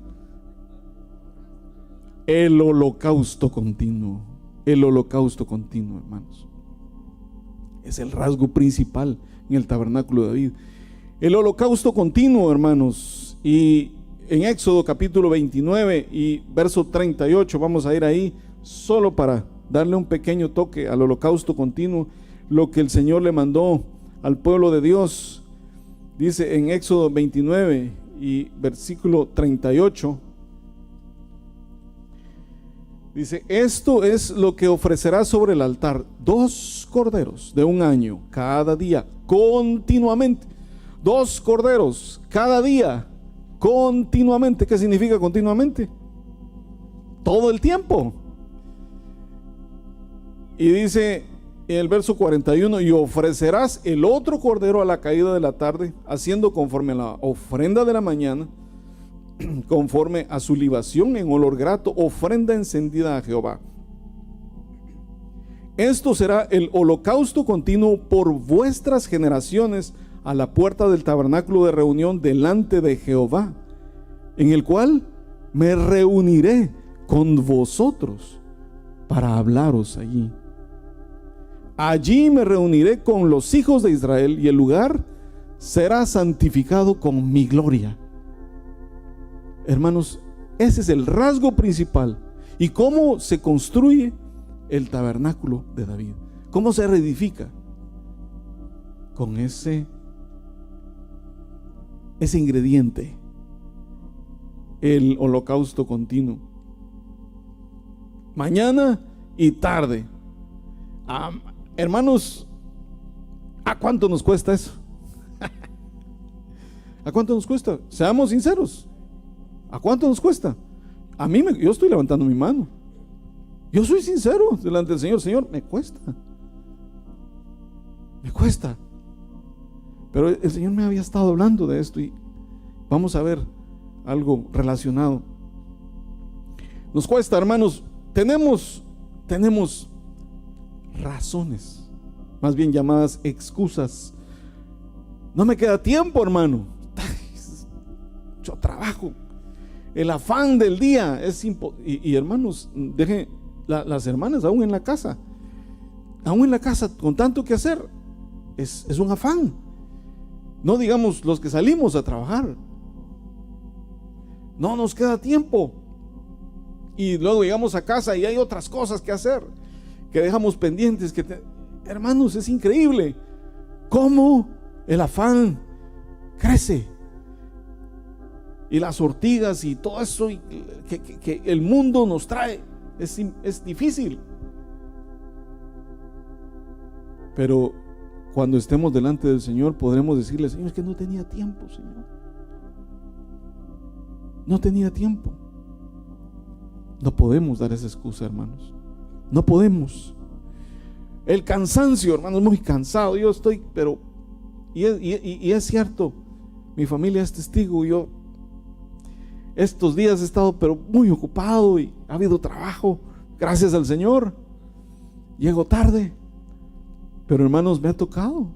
El holocausto continuo. El holocausto continuo, hermanos. Es el rasgo principal en el tabernáculo de David. El holocausto continuo, hermanos. Y en Éxodo capítulo 29 y verso 38, vamos a ir ahí solo para darle un pequeño toque al holocausto continuo, lo que el Señor le mandó al pueblo de Dios. Dice en Éxodo 29 y versículo 38, dice: esto es lo que ofrecerás sobre el altar: 2 corderos de 1 año cada día, continuamente. 2 corderos cada día, continuamente. ¿Qué significa continuamente? Todo el tiempo. Y dice en el verso 41: y ofrecerás el otro cordero a la caída de la tarde, haciendo conforme a la ofrenda de la mañana, conforme a su libación en olor grato, ofrenda encendida a Jehová. Esto será el holocausto continuo por vuestras generaciones a la puerta del tabernáculo de reunión delante de Jehová, en el cual me reuniré con vosotros para hablaros allí. Allí me reuniré con los hijos de Israel, y el lugar será santificado con mi gloria. Hermanos, Ese es el rasgo principal. ¿Y cómo se construye el tabernáculo de David? ¿Cómo se reedifica? Con ese ingrediente, el holocausto continuo, mañana y tarde. Hermanos, ¿a cuánto nos cuesta eso? ¿A cuánto nos cuesta? Seamos sinceros. ¿A cuánto nos cuesta? Yo estoy levantando mi mano. Yo soy sincero delante del Señor. Señor, me cuesta. Me cuesta. Pero el Señor me había estado hablando de esto y vamos a ver algo relacionado. Nos cuesta, hermanos. Tenemos razones, más bien llamadas excusas. No me queda tiempo, hermano. Mucho trabajo. El afán del día es y hermanos, deje las hermanas aún en la casa con tanto que hacer, es un afán. No digamos los que salimos a trabajar, no nos queda tiempo y luego llegamos a casa y hay otras cosas que hacer que dejamos pendientes. Hermanos, es increíble cómo el afán crece y las ortigas y todo eso que el mundo nos trae es difícil. Pero cuando estemos delante del Señor podremos decirle: Señor, es que no tenía tiempo, Señor. No tenía tiempo. No podemos dar esa excusa, hermanos. No podemos. El cansancio, hermanos, muy cansado. Yo estoy, pero y es cierto, mi familia es testigo. Yo estos días he estado pero muy ocupado y ha habido trabajo, gracias al Señor. Llego tarde, pero hermanos, me ha tocado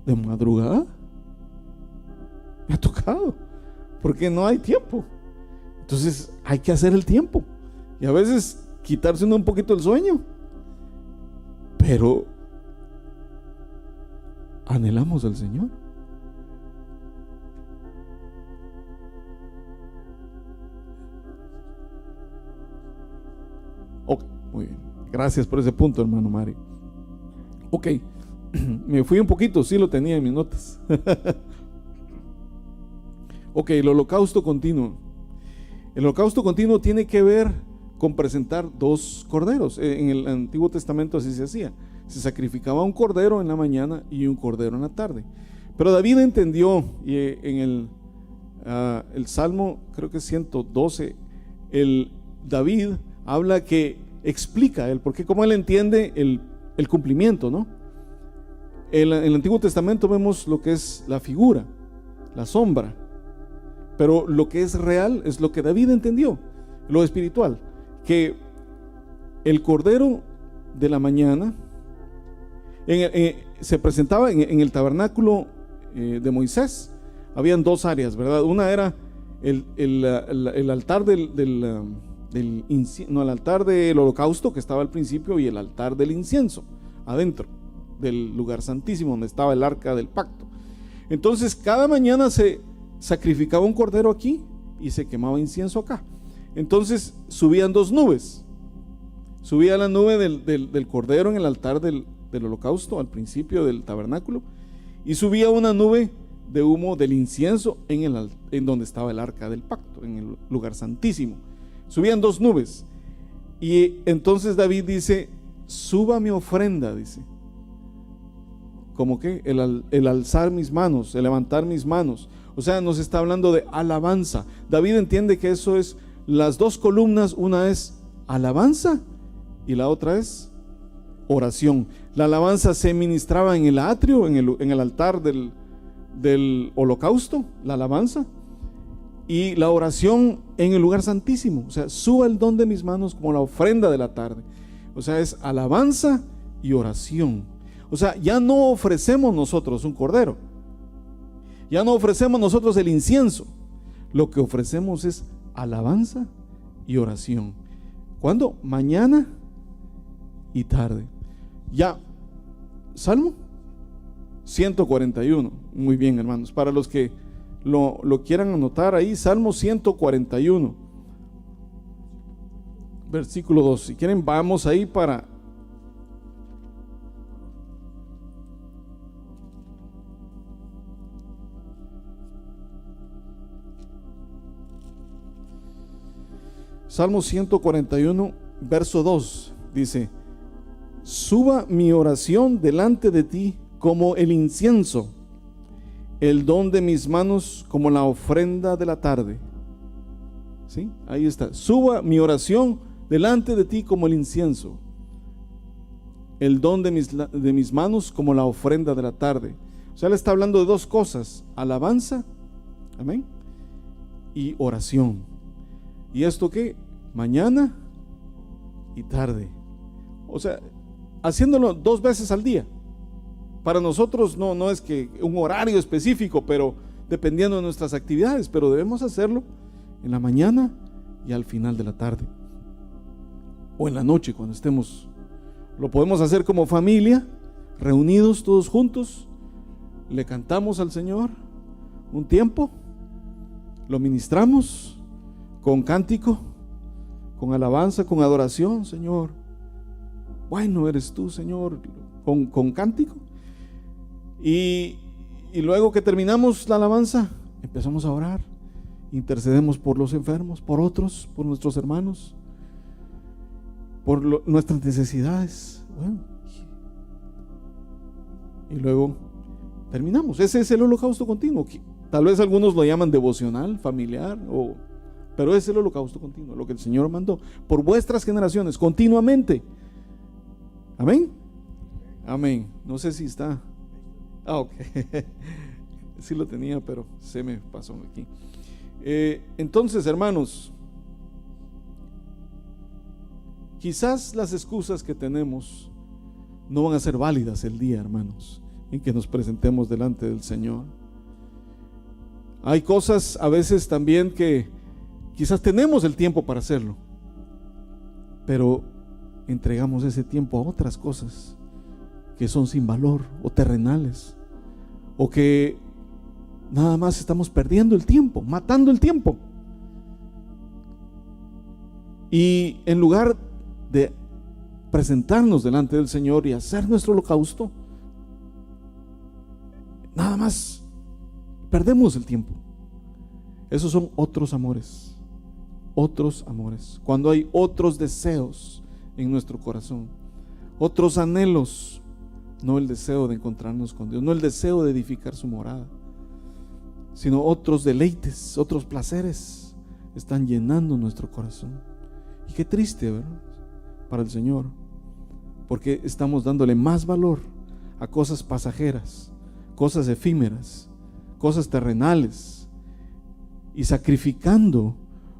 de madrugada. Me ha tocado porque no hay tiempo. Entonces hay que hacer el tiempo y a veces quitarse un poquito el sueño, pero anhelamos al Señor. Ok, muy bien, gracias por ese punto, hermano Mario. Ok, me fui un poquito, sí lo tenía en mis notas. Ok, el holocausto continuo. El holocausto continuo tiene que ver con presentar dos corderos. En el Antiguo Testamento así se hacía. Se sacrificaba un cordero en la mañana y un cordero en la tarde. Pero David entendió, y en el Salmo, creo que 112, David habla que explica él, porque como él entiende el cumplimiento, ¿no? En el Antiguo Testamento vemos lo que es la figura, la sombra, pero lo que es real es lo que David entendió, lo espiritual, que el cordero de la mañana se presentaba en el tabernáculo de Moisés. Habían dos áreas, ¿verdad? Una era el altar el altar del holocausto, que estaba al principio, y el altar del incienso adentro del lugar santísimo donde estaba el arca del pacto. Entonces cada mañana se sacrificaba un cordero aquí y se quemaba incienso acá. Entonces subían dos nubes. Subía la nube del cordero en el altar del holocausto al principio del tabernáculo, y subía una nube de humo del incienso en donde estaba el arca del pacto, en el lugar santísimo. Subían dos nubes. Y entonces David dice: suba mi ofrenda, dice. Como que el alzar mis manos, el levantar mis manos. O sea, nos está hablando de alabanza. David entiende que eso es las dos columnas. Una es alabanza y la otra es oración. La alabanza se ministraba en el atrio, en el altar del holocausto, la alabanza, y la oración en el lugar santísimo. O sea, suba el don de mis manos como la ofrenda de la tarde. O sea, es alabanza y oración. O sea, ya no ofrecemos nosotros un cordero, ya no ofrecemos nosotros el incienso. Lo que ofrecemos es alabanza y oración. ¿Cuándo? Mañana y tarde. Ya, Salmo 141. Muy bien, hermanos, para los que lo quieran anotar ahí, Salmo 141. versículo 2. Si quieren, vamos ahí para Salmo 141, verso 2. Dice: suba mi oración delante de ti como el incienso, el don de mis manos como la ofrenda de la tarde. ¿Sí? Ahí está. Suba mi oración delante de ti como el incienso, el don de mis manos como la ofrenda de la tarde. O sea, le está hablando de dos cosas: alabanza, amén, y oración. ¿Y esto qué? Mañana y tarde. O sea, haciéndolo 2 veces al día. Para nosotros no es que un horario específico, pero dependiendo de nuestras actividades, pero debemos hacerlo en la mañana y al final de la tarde, o en la noche cuando estemos. Lo podemos hacer como familia, reunidos todos juntos, le cantamos al Señor un tiempo, lo ministramos con cántico, con alabanza, con adoración. Señor, bueno eres tú, Señor, con cántico. Y luego que terminamos la alabanza, empezamos a orar, intercedemos por los enfermos, por otros, por nuestros hermanos, por nuestras necesidades. Bueno, y luego terminamos. Ese es el holocausto continuo. Tal vez algunos lo llaman devocional, familiar, pero es el holocausto continuo, lo que el Señor mandó por vuestras generaciones, continuamente. Amén. Amén. No sé si está. Ok. Sí lo tenía, pero se me pasó aquí. Entonces, hermanos, quizás las excusas que tenemos no van a ser válidas el día, hermanos, en que nos presentemos delante del Señor. Hay cosas a veces también que quizás tenemos el tiempo para hacerlo, pero entregamos ese tiempo a otras cosas que son sin valor o terrenales, o que nada más estamos perdiendo el tiempo, matando el tiempo. Y en lugar de presentarnos delante del Señor y hacer nuestro holocausto, nada más perdemos el tiempo. Esos son otros amores, cuando hay otros deseos en nuestro corazón, otros anhelos, no el deseo de encontrarnos con Dios, no el deseo de edificar su morada, sino otros deleites, otros placeres están llenando nuestro corazón. Y qué triste, ¿verdad? Para el Señor, porque estamos dándole más valor a cosas pasajeras, cosas efímeras, cosas terrenales, y sacrificando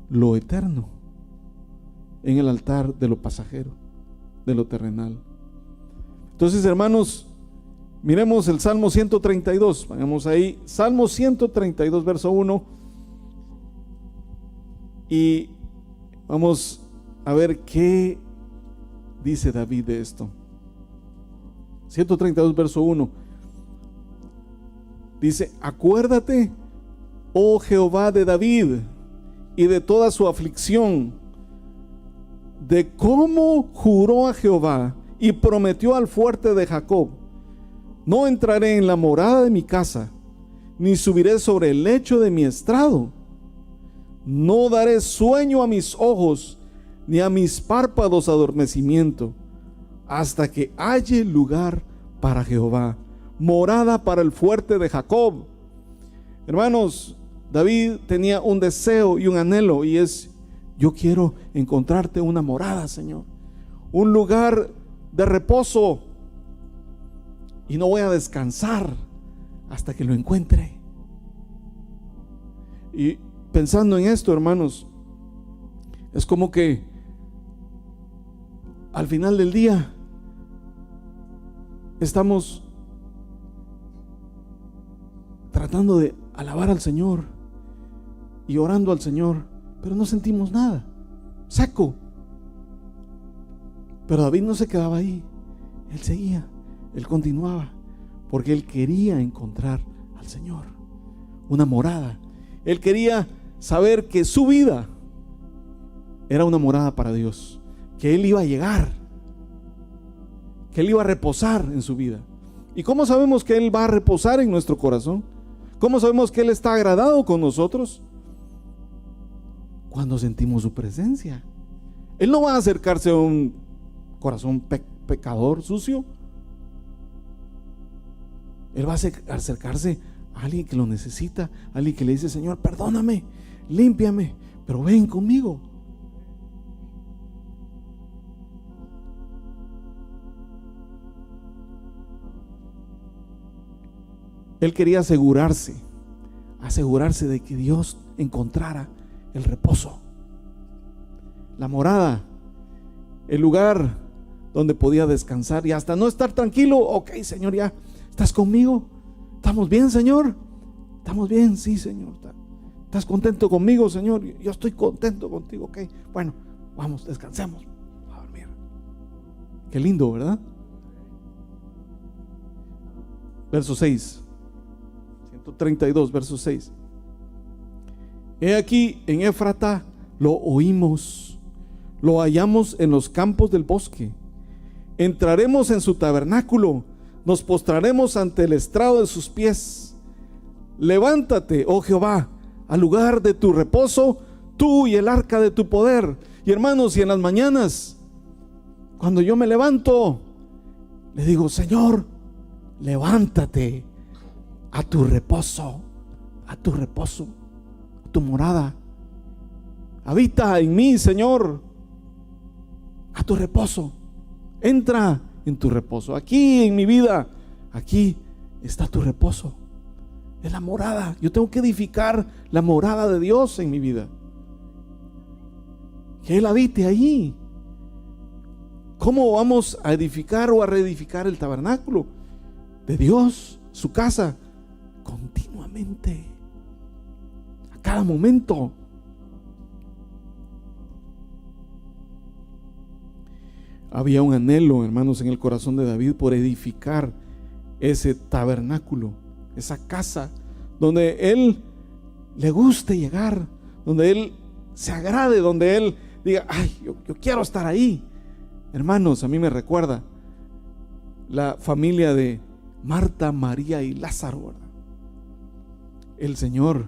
lo eterno en el altar de lo pasajero, de lo terrenal. Entonces, hermanos, miremos el Salmo 132. Vayamos ahí, Salmo 132, verso 1, y vamos a ver qué dice David de esto. 132, verso 1 dice: acuérdate, oh Jehová, de David y de toda su aflicción, de cómo juró a Jehová y prometió al fuerte de Jacob: no entraré en la morada de mi casa, ni subiré sobre el lecho de mi estrado. No daré sueño a mis ojos, ni a mis párpados adormecimiento, hasta que halle lugar para Jehová, morada para el fuerte de Jacob. Hermanos, David tenía un deseo y un anhelo, y es: yo quiero encontrarte una morada, Señor, un lugar de reposo, y no voy a descansar hasta que lo encuentre. Y pensando en esto, hermanos, es como que al final del día estamos tratando de alabar al Señor y orando al Señor, pero no sentimos nada, seco. Pero David no se quedaba ahí, él seguía, él continuaba, porque él quería encontrar al Señor, una morada. Él quería saber que su vida era una morada para Dios, que Él iba a llegar, que Él iba a reposar en su vida. ¿Y cómo sabemos que Él va a reposar en nuestro corazón? ¿Cómo sabemos que Él está agradado con nosotros? Cuando sentimos su presencia. Él no va a acercarse a un corazón pecador, sucio. Él va a acercarse a alguien que lo necesita, a alguien que le dice: Señor, perdóname, límpiame, pero ven conmigo. Él quería asegurarse de que Dios encontrara el reposo, la morada, el lugar donde podía descansar y hasta no estar tranquilo. Ok, Señor, ya estás conmigo. ¿Estamos bien, Señor? ¿Estamos bien? Sí, Señor. ¿Estás contento conmigo, Señor? Yo estoy contento contigo. Ok, bueno, vamos, descansemos a dormir. Qué lindo, ¿verdad? Verso 6, 132, verso 6. He aquí en Éfrata lo oímos, lo hallamos en los campos del bosque. Entraremos en su tabernáculo, nos postraremos ante el estrado de sus pies. Levántate, oh Jehová, al lugar de tu reposo, tú y el arca de tu poder. Y hermanos, y en las mañanas, cuando yo me levanto, le digo: Señor, levántate a tu reposo, a tu reposo, a tu morada. Habita en mí, Señor, a tu reposo. Entra en tu reposo. Aquí en mi vida, aquí está tu reposo. Es la morada. Yo tengo que edificar la morada de Dios en mi vida. Que Él habite ahí. ¿Cómo vamos a edificar o a reedificar el tabernáculo de Dios, su casa? Continuamente, a cada momento. Había un anhelo, hermanos, en el corazón de David por edificar ese tabernáculo, esa casa donde Él le guste llegar, donde Él se agrade, donde Él diga: ay, yo quiero estar ahí. Hermanos, a mí me recuerda la familia de Marta, María y Lázaro, ¿verdad? El Señor,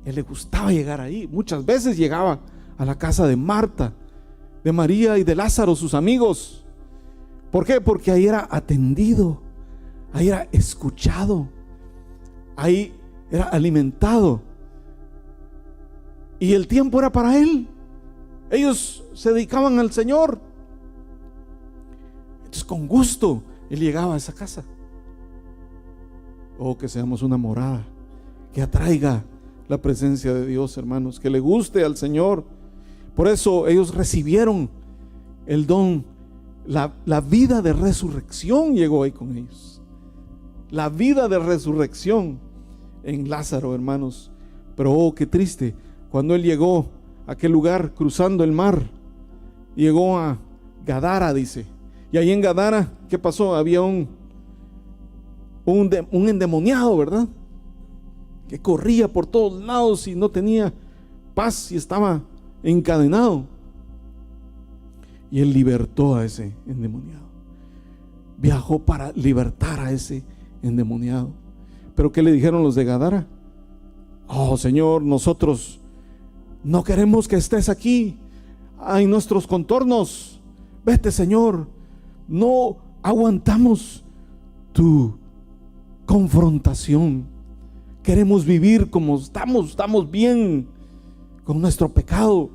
Él le gustaba llegar ahí. Muchas veces llegaba a la casa de Marta, de María y de Lázaro, sus amigos. ¿Por qué? Porque ahí era atendido, ahí era escuchado, ahí era alimentado, y el tiempo era para Él. Ellos se dedicaban al Señor. Entonces, con gusto Él llegaba a esa casa. Oh, que seamos una morada que atraiga la presencia de Dios, hermanos, que le guste al Señor. Por eso ellos recibieron el don, la vida de resurrección llegó ahí con ellos. La vida de resurrección en Lázaro, hermanos. Pero oh, qué triste, cuando él llegó a aquel lugar cruzando el mar, llegó a Gadara, dice. Y ahí en Gadara, ¿qué pasó? Había un endemoniado, ¿verdad? Que corría por todos lados y no tenía paz y estaba encadenado. Y él libertó a ese endemoniado. Viajó para libertar a ese endemoniado. Pero ¿qué le dijeron los de Gadara? Oh, Señor, nosotros no queremos que estés aquí en nuestros contornos. Vete, Señor. No aguantamos tu confrontación. Queremos vivir como estamos bien con nuestro pecado.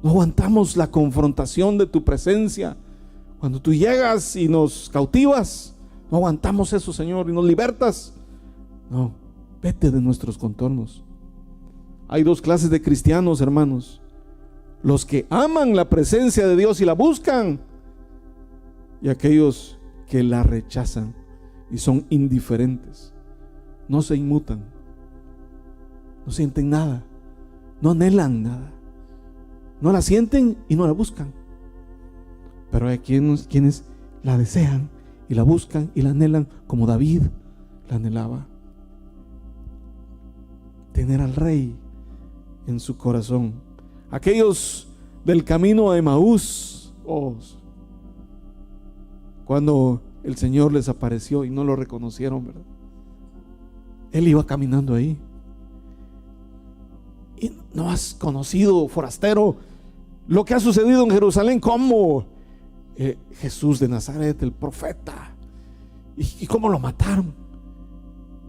No aguantamos la confrontación de tu presencia. Cuando tú llegas y nos cautivas, no aguantamos eso, Señor, y nos libertas. No, vete de nuestros contornos. Hay dos clases de cristianos, hermanos: los que aman la presencia de Dios y la buscan, y aquellos que la rechazan y son indiferentes. No se inmutan, no sienten nada, no anhelan nada, no la sienten y no la buscan. Pero hay quienes la desean y la buscan y la anhelan, como David la anhelaba. Tener al Rey en su corazón. Aquellos del camino a Emaús, cuando el Señor les apareció y no lo reconocieron, ¿verdad? Él iba caminando ahí. Y no has conocido, forastero, lo que ha sucedido en Jerusalén, como Jesús de Nazaret, el profeta, y cómo lo mataron.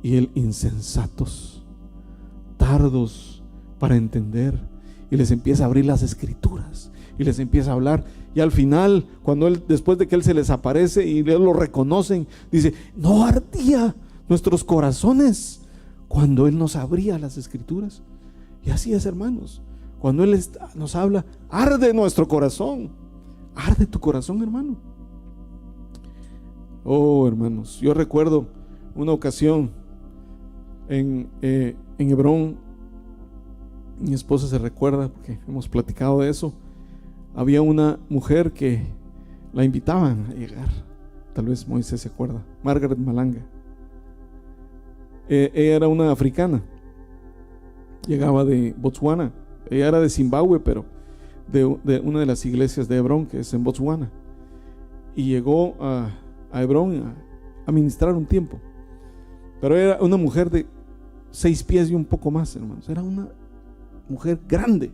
Y él, insensatos, tardos para entender, y les empieza a abrir las escrituras y les empieza a hablar. Y al final, cuando él, después de que él se les aparece y ellos lo reconocen, dice: no ardía nuestros corazones cuando él nos abría las escrituras. Y así es, hermanos, cuando él nos habla, arde nuestro corazón. Arde tu corazón, hermano. Oh, hermanos, yo recuerdo una ocasión en Hebrón. Mi esposa se recuerda porque hemos platicado de eso. Había una mujer que la invitaban a llegar. Tal vez Moisés se acuerda. Margaret Malanga. Ella era una africana. Llegaba de Botswana. Ella era de Zimbabue, pero de una de las iglesias de Hebrón, que es en Botswana. Y llegó a Hebrón a ministrar un tiempo. Pero era una mujer de 6 pies y un poco más, hermanos. Era una mujer grande.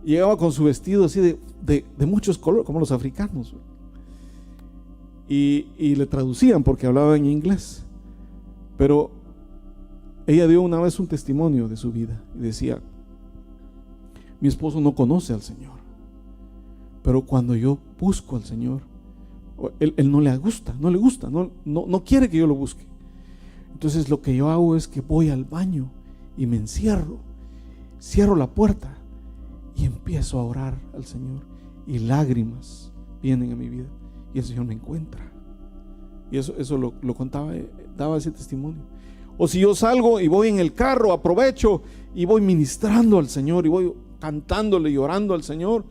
Llegaba con su vestido así de muchos colores, como los africanos. Y le traducían porque hablaba en inglés. Pero ella dio una vez un testimonio de su vida y decía: mi esposo no conoce al Señor, pero cuando yo busco al Señor, él no le gusta, no quiere que yo lo busque. Entonces lo que yo hago es que voy al baño y me encierro, cierro la puerta y empiezo a orar al Señor, y lágrimas vienen a mi vida y el Señor me encuentra. Y eso lo contaba, daba ese testimonio. O si yo salgo y voy en el carro, aprovecho y voy ministrando al Señor y voy cantándole y orando al Señor,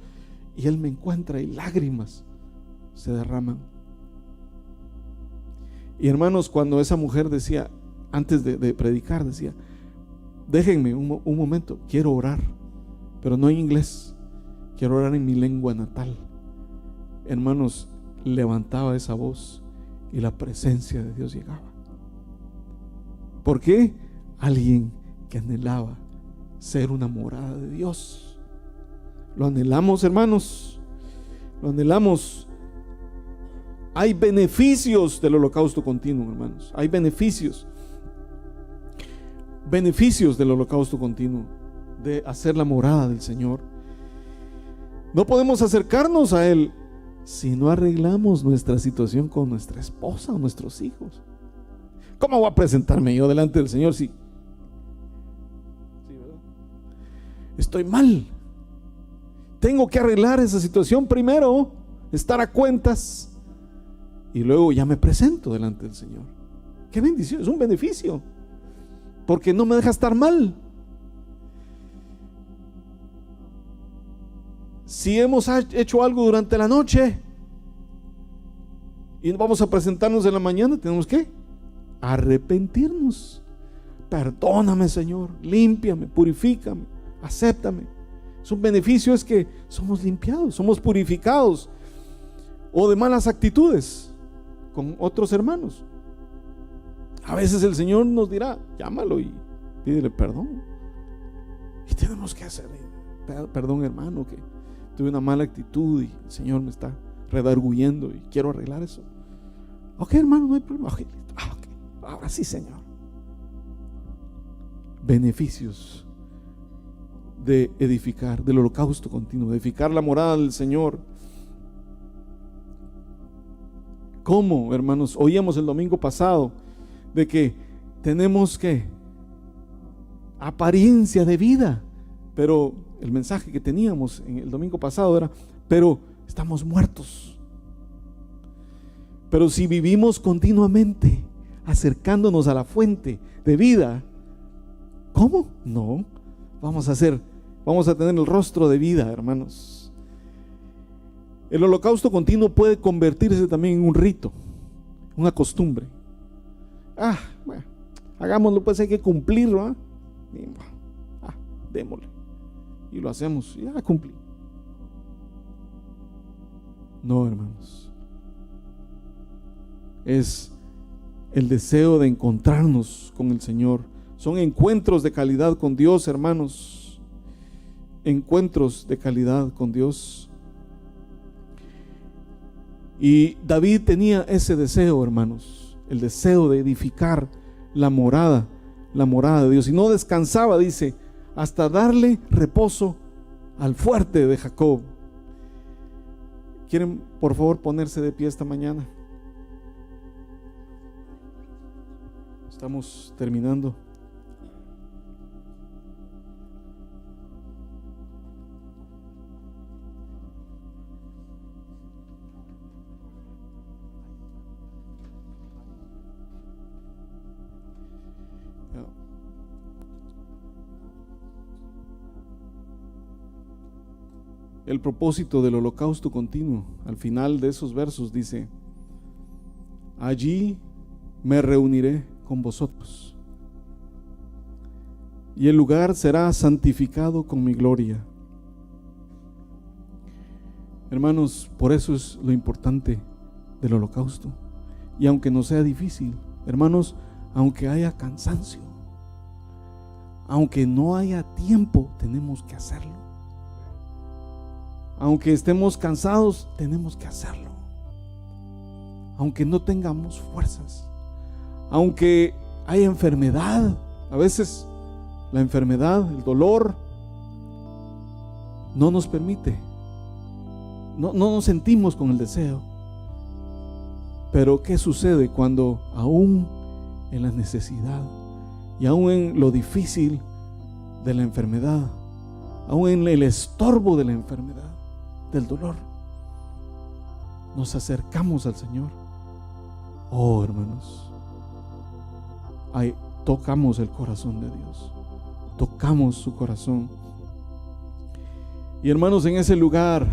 y Él me encuentra y lágrimas se derraman. Y hermanos, cuando esa mujer decía, antes de predicar, decía: déjenme un momento, quiero orar, pero no en inglés, quiero orar en mi lengua natal. Hermanos, levantaba esa voz y la presencia de Dios llegaba. ¿Por qué? Alguien que anhelaba ser una morada de Dios. Lo anhelamos, hermanos, lo anhelamos. Hay beneficios del holocausto continuo, hermanos. Hay beneficios del holocausto continuo, de hacer la morada del Señor. No podemos acercarnos a Él si no arreglamos nuestra situación con nuestra esposa o nuestros hijos. ¿Cómo voy a presentarme yo delante del Señor si ¿verdad? Estoy mal? Tengo que arreglar esa situación primero, estar a cuentas, y luego ya me presento delante del Señor. Qué bendición, es un beneficio, porque no me deja estar mal. Si hemos hecho algo durante la noche y vamos a presentarnos en la mañana, tenemos que arrepentirnos. Perdóname, Señor, límpiame, purifícame, acéptame. Es un beneficio, es que somos limpiados, somos purificados, o de malas actitudes con otros hermanos. A veces el Señor nos dirá: llámalo y pídele perdón. Y tenemos que hacer: perdón, hermano, que tuve una mala actitud y el Señor me está redarguyendo y quiero arreglar eso. Ok, hermano, no hay problema. Okay. Ahora sí, Señor. Beneficios de edificar, del holocausto continuo, de edificar la morada del Señor. ¿Cómo, hermanos? Oíamos el domingo pasado de que tenemos que apariencia de vida, pero el mensaje que teníamos en el domingo pasado era: pero estamos muertos. Pero si vivimos continuamente acercándonos a la fuente de vida, ¿cómo? No, vamos a tener el rostro de vida, hermanos. El holocausto continuo puede convertirse también en un rito, una costumbre. Bueno, hagámoslo, pues hay que cumplirlo, démosle. Y lo hacemos, ya cumplí. No, hermanos. Es el deseo de encontrarnos con el Señor. Son encuentros de calidad con Dios, hermanos. Encuentros de calidad con Dios. Y David tenía ese deseo, hermanos, el deseo de edificar la morada de Dios. Y no descansaba, dice, hasta darle reposo al fuerte de Jacob. ¿Quieren, por favor, ponerse de pie esta mañana? Estamos terminando. El propósito del holocausto continuo, al final de esos versos dice: allí me reuniré con vosotros, y el lugar será santificado con mi gloria. Hermanos, por eso es lo importante del holocausto. Y aunque no sea difícil, hermanos, aunque haya cansancio, aunque no haya tiempo, tenemos que hacerlo. Aunque estemos cansados, tenemos que hacerlo. Aunque no tengamos fuerzas, aunque haya enfermedad, a veces la enfermedad, el dolor no nos permite, no nos sentimos con el deseo. Pero ¿qué sucede cuando aún en la necesidad y aún en lo difícil de la enfermedad, aún en el estorbo de la enfermedad, del dolor, nos acercamos al Señor? Oh, hermanos, ahí tocamos el corazón de Dios, tocamos su corazón. Y hermanos, en ese lugar,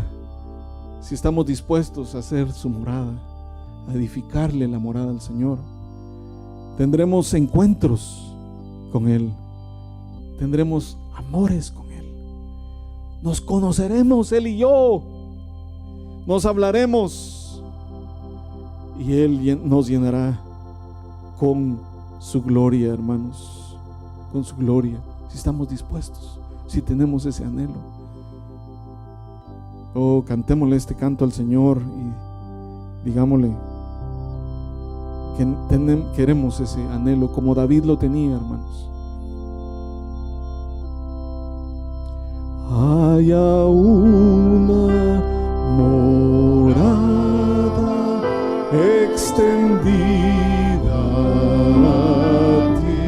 si estamos dispuestos a hacer su morada, a edificarle la morada al Señor, tendremos encuentros con Él, tendremos amores con Él, nos conoceremos Él y yo, nos hablaremos, y Él nos llenará con su gloria, hermanos, con su gloria, si estamos dispuestos, si tenemos ese anhelo. Oh, cantémosle este canto al Señor y digámosle que queremos ese anhelo como David lo tenía, hermanos. Haya una morada extendida a ti,